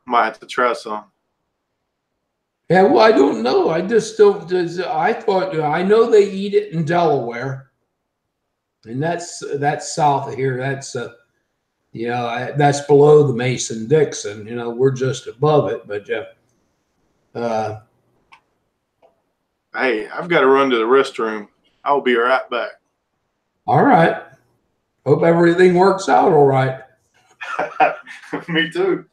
Might have to try some. Yeah, well, I don't know. I just don't. I thought I know they eat it in Delaware, and that's south of here. That's that's below the Mason-Dixon. We're just above it. But Hey, I've got to run to the restroom. I'll be right back. All right. Hope everything works out all right. Me too.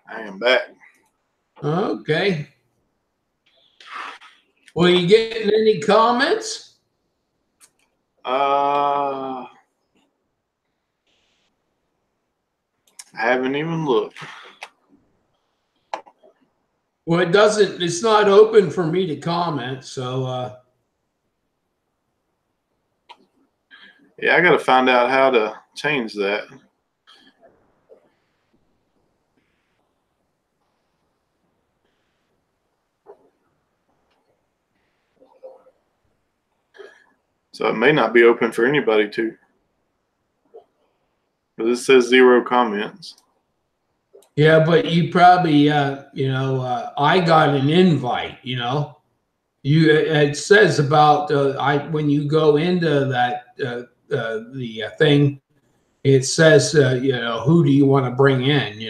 I am back. Okay. Well, you getting any comments? I haven't even looked. Well, it's not open for me to comment, so Yeah, I got to find out how to change that. So it may not be open for anybody to. But this says 0 comments. Yeah, but you probably, I got an invite. It says about when you go into that the thing, it says who do you want to bring in?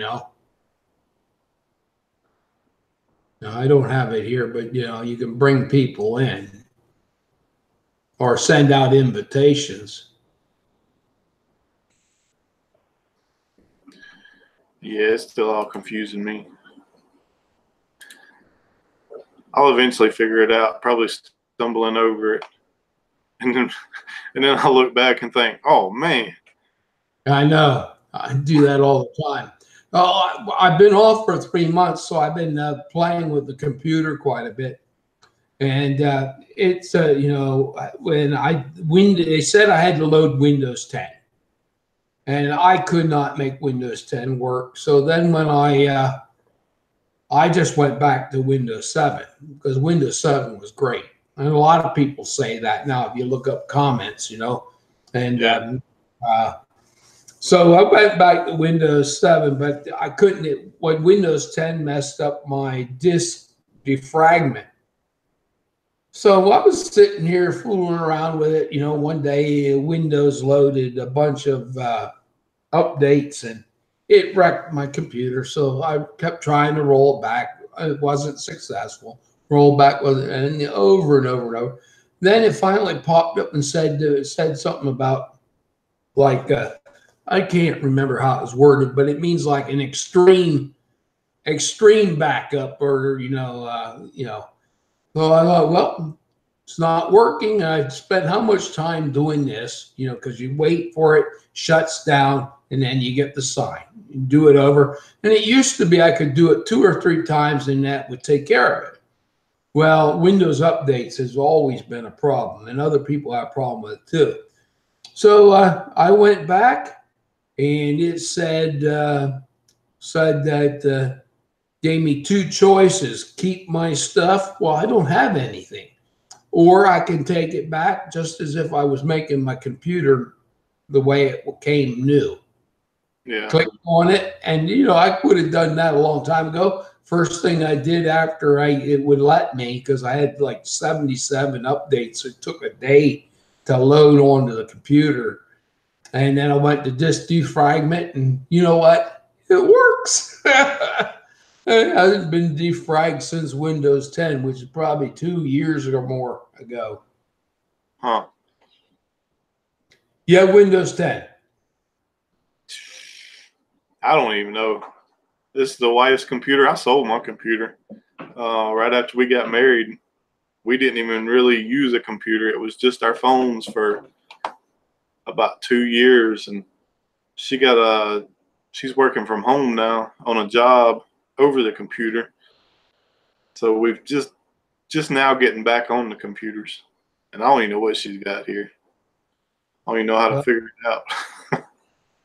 Now, I don't have it here, but you can bring people in or send out invitations. Yeah, it's still all confusing me. I'll eventually figure it out, probably stumbling over it. And then I'll look back and think, oh, man. I know. I do that all the time. Oh, I've been off for 3 months, so I've been playing with the computer quite a bit. And it's, they said I had to load Windows 10. And I could not make Windows 10 work. So then when I just went back to Windows 7 because Windows 7 was great. And a lot of people say that now if you look up comments, And so I went back to Windows 7, but I couldn't. When Windows 10 messed up my disk defragment. So I was sitting here fooling around with it. One day Windows loaded a bunch of updates and it wrecked my computer. So I kept trying to roll it back. It wasn't successful. Roll back with it and over and over and over. Then it finally popped up and said something about like I can't remember how it was worded, but it means like an extreme backup or So I thought, well, it's not working. I spent how much time doing this, because you wait for it, shuts down, and then you get the sign. You do it over. And it used to be I could do it 2 or 3 times and that would take care of it. Well, Windows updates has always been a problem, and other people have a problem with it too. So I went back, and it said that gave me 2 choices: keep my stuff. Well, I don't have anything, or I can take it back just as if I was making my computer the way it came new. Yeah. Click on it, and I would have done that a long time ago. First thing I did after it would let me, because I had like 77 updates. It took a day to load onto the computer. And then I went to disk defragment, and you know what? It works. It hasn't been defragged since Windows 10, which is probably 2 years or more ago. Huh. Yeah, Windows 10. I don't even know. This is the whitest computer. I sold my computer right after we got married. We didn't even really use a computer. It was just our phones for about 2 years. And she's working from home now on a job over the computer. So we've just now getting back on the computers. And I don't even know what she's got here. I don't even know how to figure it out.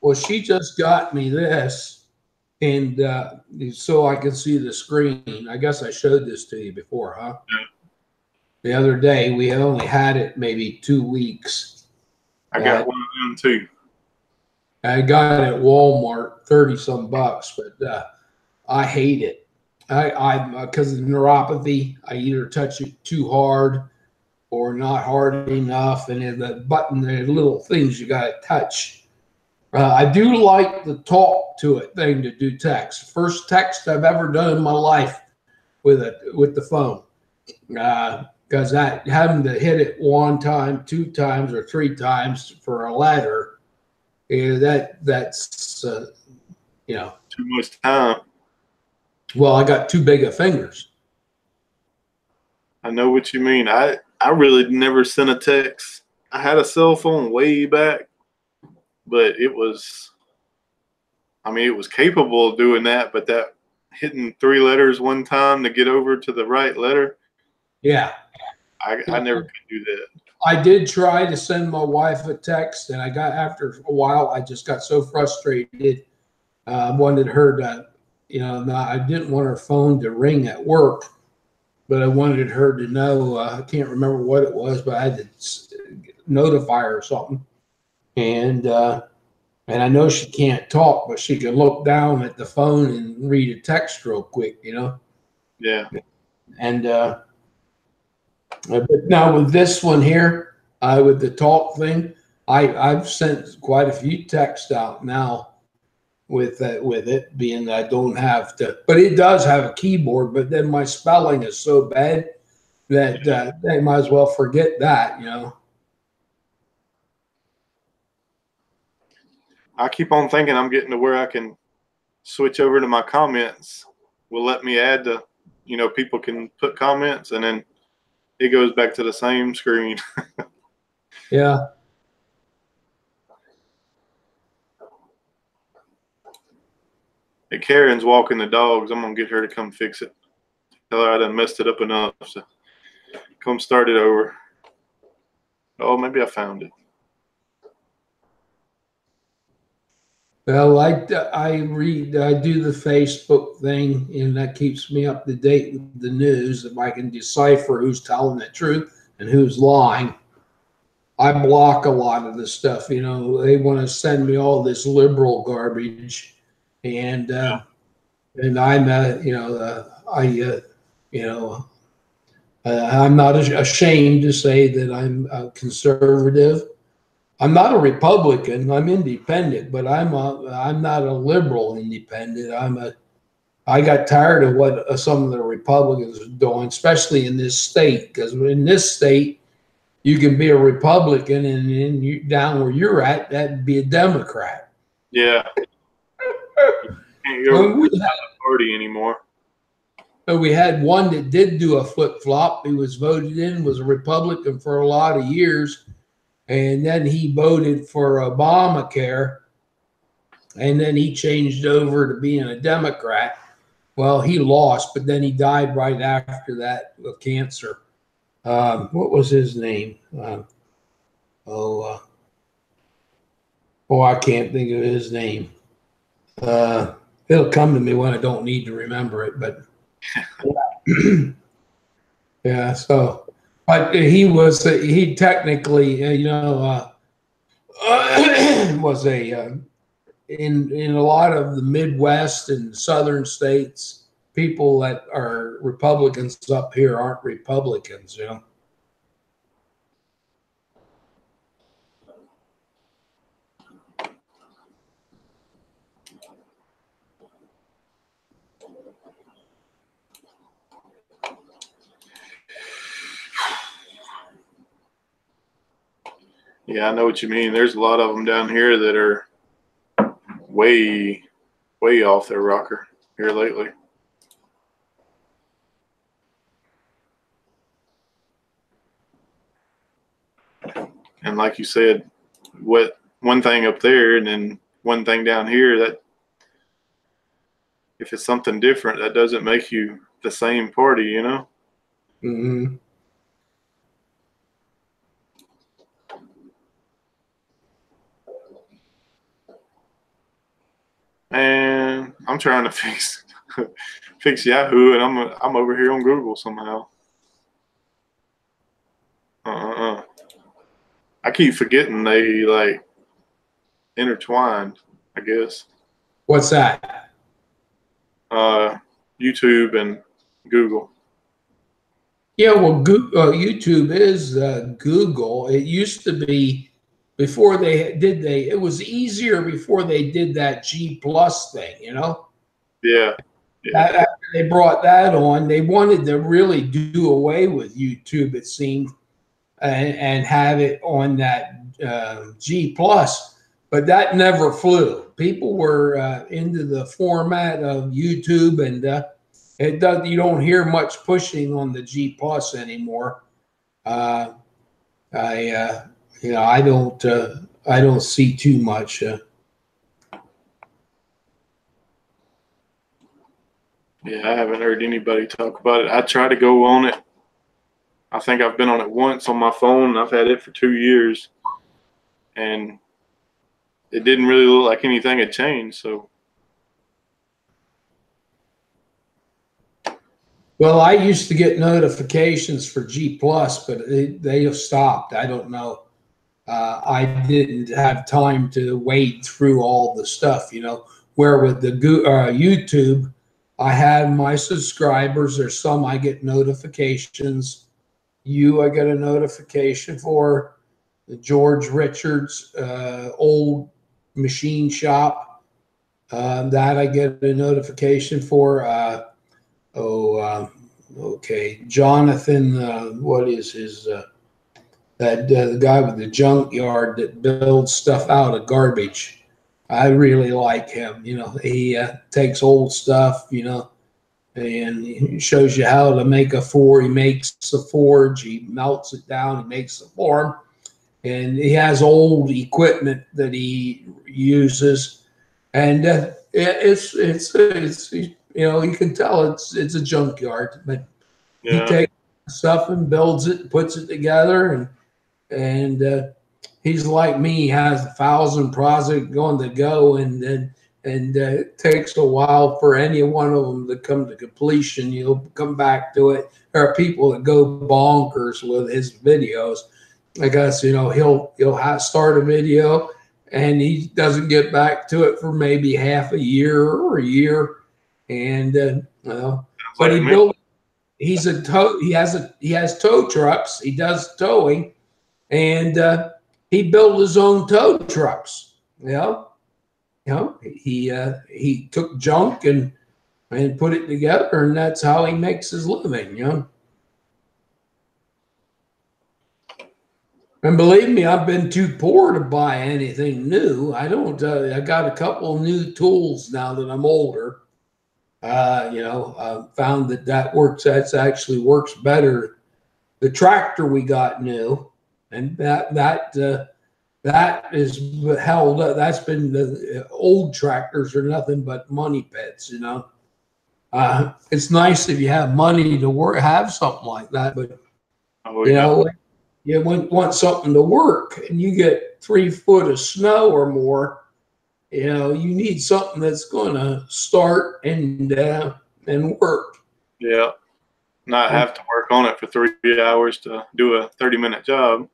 Well, she just got me this. And so I can see the screen. I guess I showed this to you before, huh? Yeah. The other day, we had only had it maybe 2 weeks. I got one of them too. I got it at Walmart, 30-some bucks, but I hate it. I because of neuropathy, I either touch it too hard or not hard enough, and the button, the little things you got to touch. I do like the talk to it thing to do text. First text I've ever done in my life with the phone. Because having to hit it 1 time, 2 times, or 3 times for a letter, that's too much time. Well, I got too big of fingers. I know what you mean. I really never sent a text. I had a cell phone way back, but it was capable of doing that, but that hitting 3 letters 1 time to get over to the right letter. Yeah. I never could do that. I did try to send my wife a text, and after a while, I just got so frustrated. I wanted her to, I didn't want her phone to ring at work, but I wanted her to know, I can't remember what it was, but I had to notify her or something. And I know she can't talk, but she can look down at the phone and read a text real quick, you know? Yeah. And but now with this one here, with the talk thing, I've sent quite a few texts out now with it being that I don't have to, but it does have a keyboard, but then my spelling is so bad that they might as well forget that, you know? I keep on thinking I'm getting to where I can switch over to my comments. Will let me add the, you know, people can put comments and then it goes back to the same screen. Yeah. Hey, Karen's walking the dogs. I'm going to get her to come fix it. Tell her I done messed it up enough. So come start it over. Oh, maybe I found it. Well, I do the Facebook thing, and that keeps me up to date with the news. If I can decipher who's telling the truth and who's lying, I block a lot of the stuff. You know, they want to send me all this liberal garbage, and I'm, I'm not ashamed to say that I'm a conservative. I'm not a Republican. I'm independent, but I'm not a liberal independent. I got tired of what some of the Republicans are doing, especially in this state, because in this state you can be a Republican and then you, down where you're at, that'd be a Democrat. Yeah. Can't go to the party anymore. But we had one that did do a flip flop. He was voted in, was a Republican for a lot of years. And then he voted for Obamacare, and then he changed over to being a Democrat. Well, he lost, but then he died right after that of cancer. What was his name? I can't think of his name. It'll come to me when I don't need to remember it, but yeah, so. But he technically, was in a lot of the Midwest and southern states, people that are Republicans up here aren't Republicans, you know. Yeah, I know what you mean. There's a lot of them down here that are way, way off their rocker here lately. And like you said, what one thing up there and then one thing down here, that if it's something different, that doesn't make you the same party, you know? Mm-hmm. And I'm trying to fix Yahoo, and I'm over here on Google somehow. I keep forgetting they like intertwined, I guess. What's that? YouTube and Google. Yeah, well, YouTube is Google. It used to be. Before it was easier before they did that G Plus thing, you know? Yeah. After they brought that on, they wanted to really do away with YouTube, it seemed, and have it on that G Plus, but that never flew. People were into the format of YouTube, and you don't hear much pushing on the G Plus anymore. I don't see too much. Yeah, I haven't heard anybody talk about it. I try to go on it. I think I've been on it once on my phone. I've had it for 2 years, and it didn't really look like anything had changed. So, well, I used to get notifications for G Plus, but they have stopped. I don't know. I didn't have time to wade through all the stuff, where with the YouTube, I have my subscribers. There's some I get notifications. I get a notification for the George Richards old machine shop. That I get a notification for. Okay. Jonathan, what is his? The guy with the junkyard that builds stuff out of garbage. I really like him. He takes old stuff, and he shows you how to make a forge. He makes a forge, he melts it down, he makes a form, and he has old equipment that he uses, and it's you can tell it's a junkyard, but he Yeah. takes stuff and builds it, puts it together, and he's like me. He has 1,000 projects going to go, and it takes a while for any one of them to come to completion. You'll come back to it. There are people that go bonkers with his videos. I guess he'll start a video and he doesn't get back to it for maybe half a year or a year, and but like he me. built. He has tow trucks. He does towing, and he built his own tow trucks. He took junk and put it together, and that's how he makes his living. And believe me, I've been too poor to buy anything new. I don't. I got a couple of new tools now that I'm older. Found that works. That's actually works better. The tractor we got new, and that is held up. That's been the old tractors are nothing but money pits. It's nice if you have money to have something like that, but Oh, yeah. you want something to work, and you get 3 foot of snow or more. You need something that's going to start and work. Yeah. Not have to work on it for 3 hours to do a 30-minute job.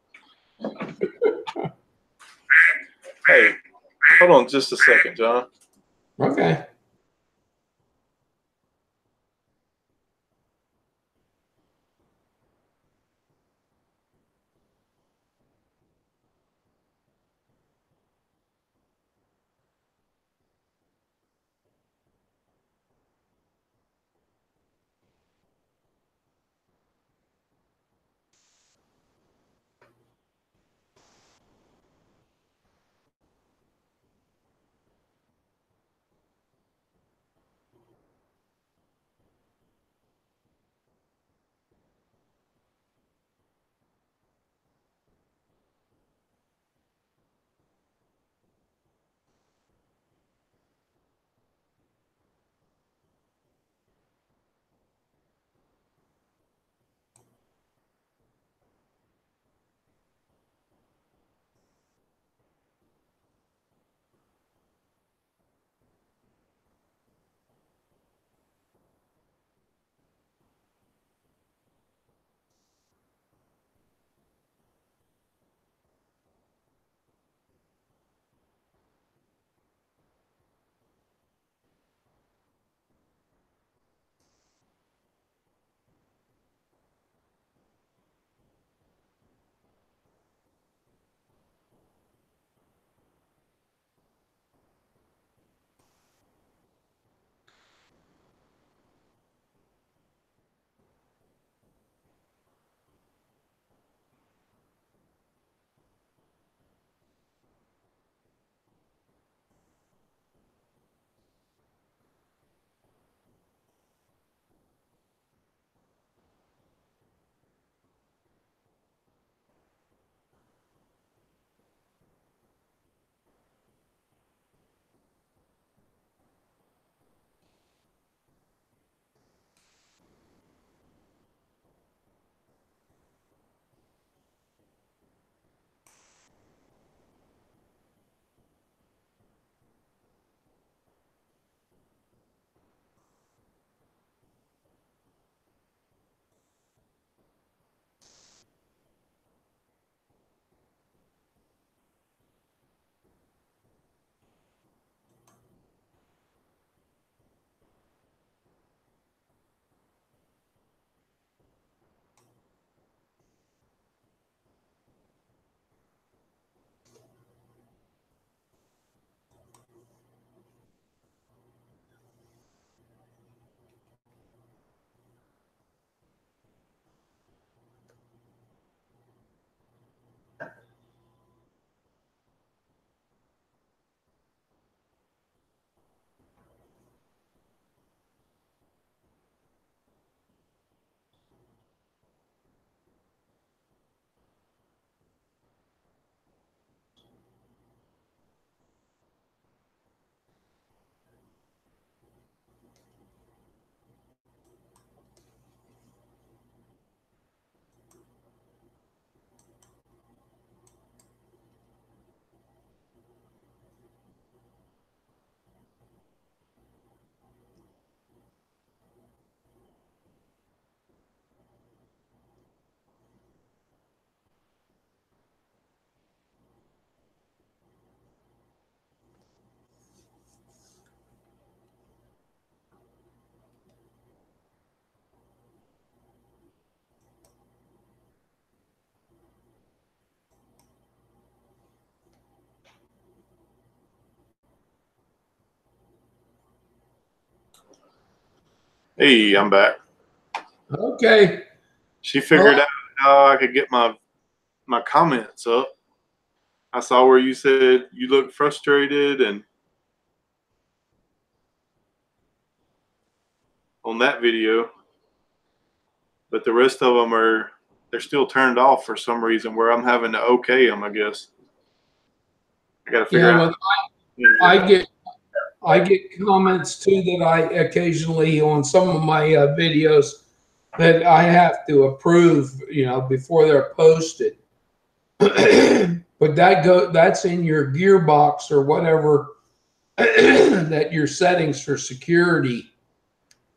Hey, hold on just a second, John. Okay. Hey, I'm back. Okay. She figured out how I could get my comments up. I saw where you said you look frustrated and on that video, but the rest of them they're still turned off for some reason where I'm having to okay them, I guess. I got to figure Yeah, out. well, I get comments too that I occasionally on some of my videos that I have to approve, before they're posted. But that's in your gearbox or whatever that your settings for security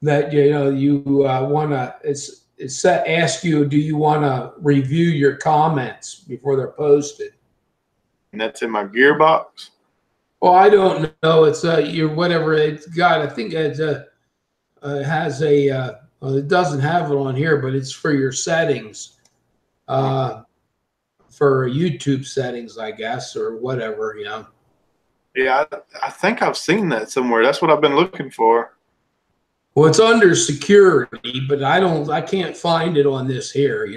that you want to ask you, do you want to review your comments before they're posted? And that's in my gearbox. Well, I don't know. It's your whatever it's got. I think it has well, it doesn't have it on here, but it's for your settings, for YouTube settings, I guess, or whatever. Yeah, I think I've seen that somewhere. That's what I've been looking for. Well, it's under security, but I can't find it on this here.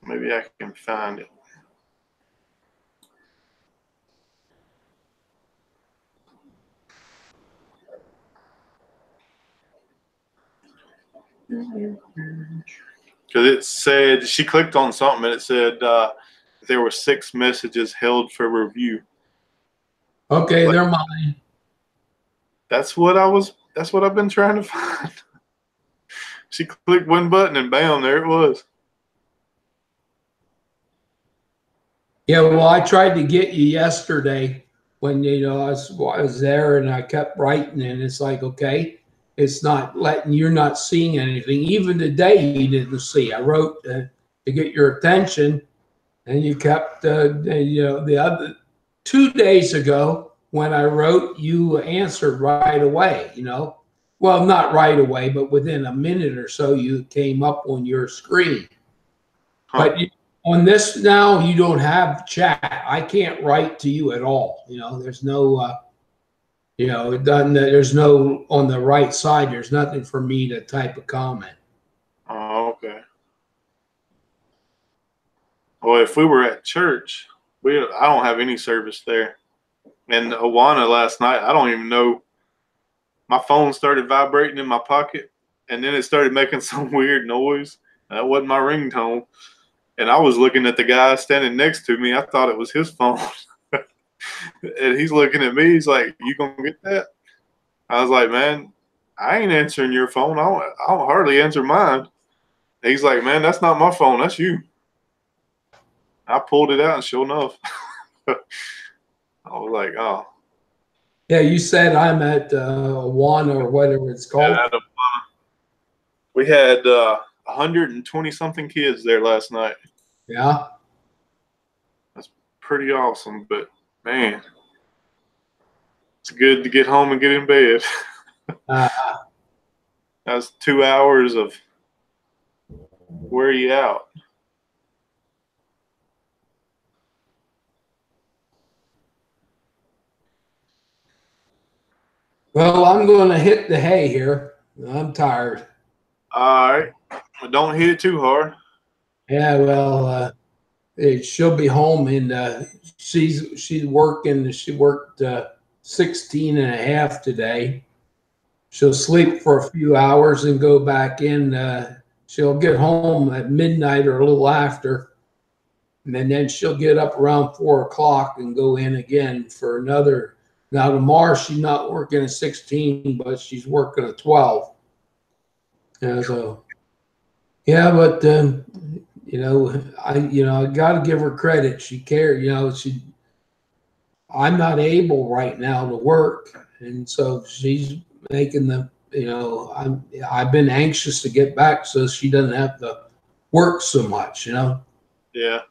Maybe I can find it. Because it said she clicked on something and it said there were 6 messages held for review. Okay, they're mine. That's what I've been trying to find. She clicked one button and bam, there it was. Yeah, well, I tried to get you yesterday when I was there and I kept writing, and it's like, okay, it's not letting, you're not seeing anything. Even today, you didn't see. I wrote to get your attention, and you kept the other 2 days ago when I wrote, you answered right away. Well, not right away, but within a minute or so, you came up on your screen. Huh. But on this now, you don't have chat. I can't write to you at all. There's no, it doesn't. There's no on the right side. There's nothing for me to type a comment. Oh, okay. Well, if we were at church, I don't have any service there. And Awana last night, I don't even know. My phone started vibrating in my pocket, and then it started making some weird noise. That wasn't my ringtone. And I was looking at the guy standing next to me. I thought it was his phone. And he's looking at me. He's like, "You gonna get that?" I was like, "Man, I ain't answering your phone. I don't hardly answer mine." He's like, "Man, that's not my phone. That's you." I pulled it out, and sure enough, I was like, "Oh." Yeah, you said I'm at Awana or whatever it's called. Yeah, we had 120 something kids there last night. Yeah. That's pretty awesome, but man, it's good to get home and get in bed. That was 2 hours of wear you out. Well, I'm going to hit the hay here. I'm tired. All right, but don't hit it too hard. Yeah, well, she'll be home, and she's working. She worked 16 and a half today. She'll sleep for a few hours and go back in. She'll get home at midnight or a little after, and then she'll get up around 4 o'clock and go in again for another. Now tomorrow she's not working at 16, but she's working at 12. So yeah, but I got to give her credit. She cared. I'm not able right now to work, and so she's making the. I've been anxious to get back so she doesn't have to work so much. Yeah.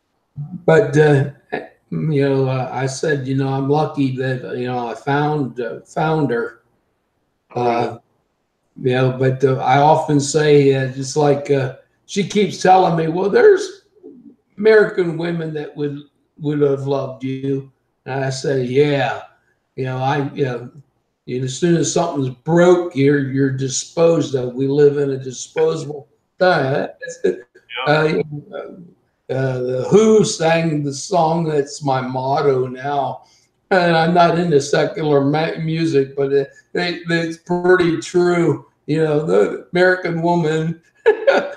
But I said, I'm lucky that I found her. But I often say, just like she keeps telling me, well, there's American women that would have loved you. And I say, yeah, as soon as something's broke, you're disposed of. We live in a disposable time. The Who sang the song that's my motto now, and I'm not into secular music, but it's pretty true. The American woman,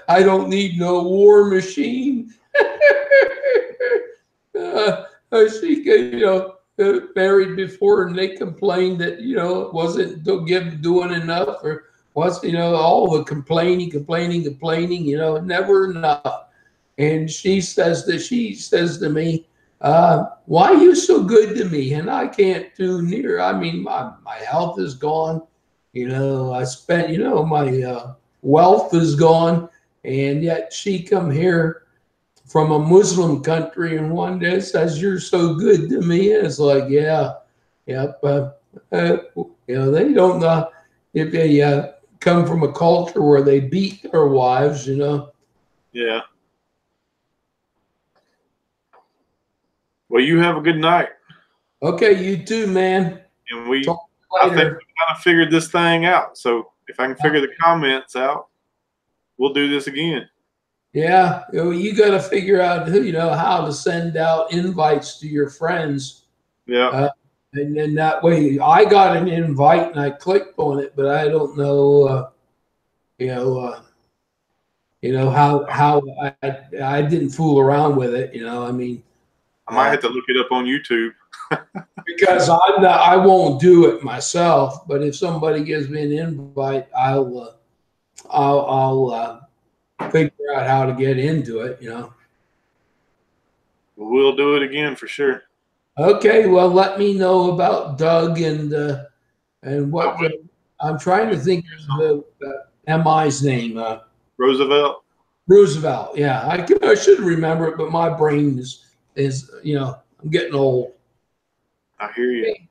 I don't need no war machine. She, married before, and they complained that it wasn't doing enough, or was all the complaining, never enough. And she says to me, "Why are you so good to me?" And I can't do near. I mean, my health is gone. I spent. My wealth is gone, and yet she come here from a Muslim country, and one day says, "You're so good to me." And it's like, yeah, yep. They don't know if they come from a culture where they beat their wives. Yeah. Well, you have a good night. Okay, you too, man. And I think we kind of figured this thing out. So if I can figure the comments out, we'll do this again. Yeah, you got to figure out how to send out invites to your friends. Yeah. And then that way, I got an invite and I clicked on it, but I don't know, how I didn't fool around with it. I mean, I might have to look it up on YouTube. because I won't do it myself. But if somebody gives me an invite, I'll figure out how to get into it. We'll do it again for sure. Okay, well, let me know about Doug and what I'm trying to think of the MI's name. Roosevelt. Roosevelt. Yeah, I should remember it, but my brain is I'm getting old. I hear you. Okay.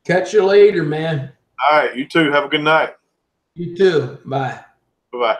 Catch you later, man. All right, you too. Have a good night. You too. Bye. Bye-bye.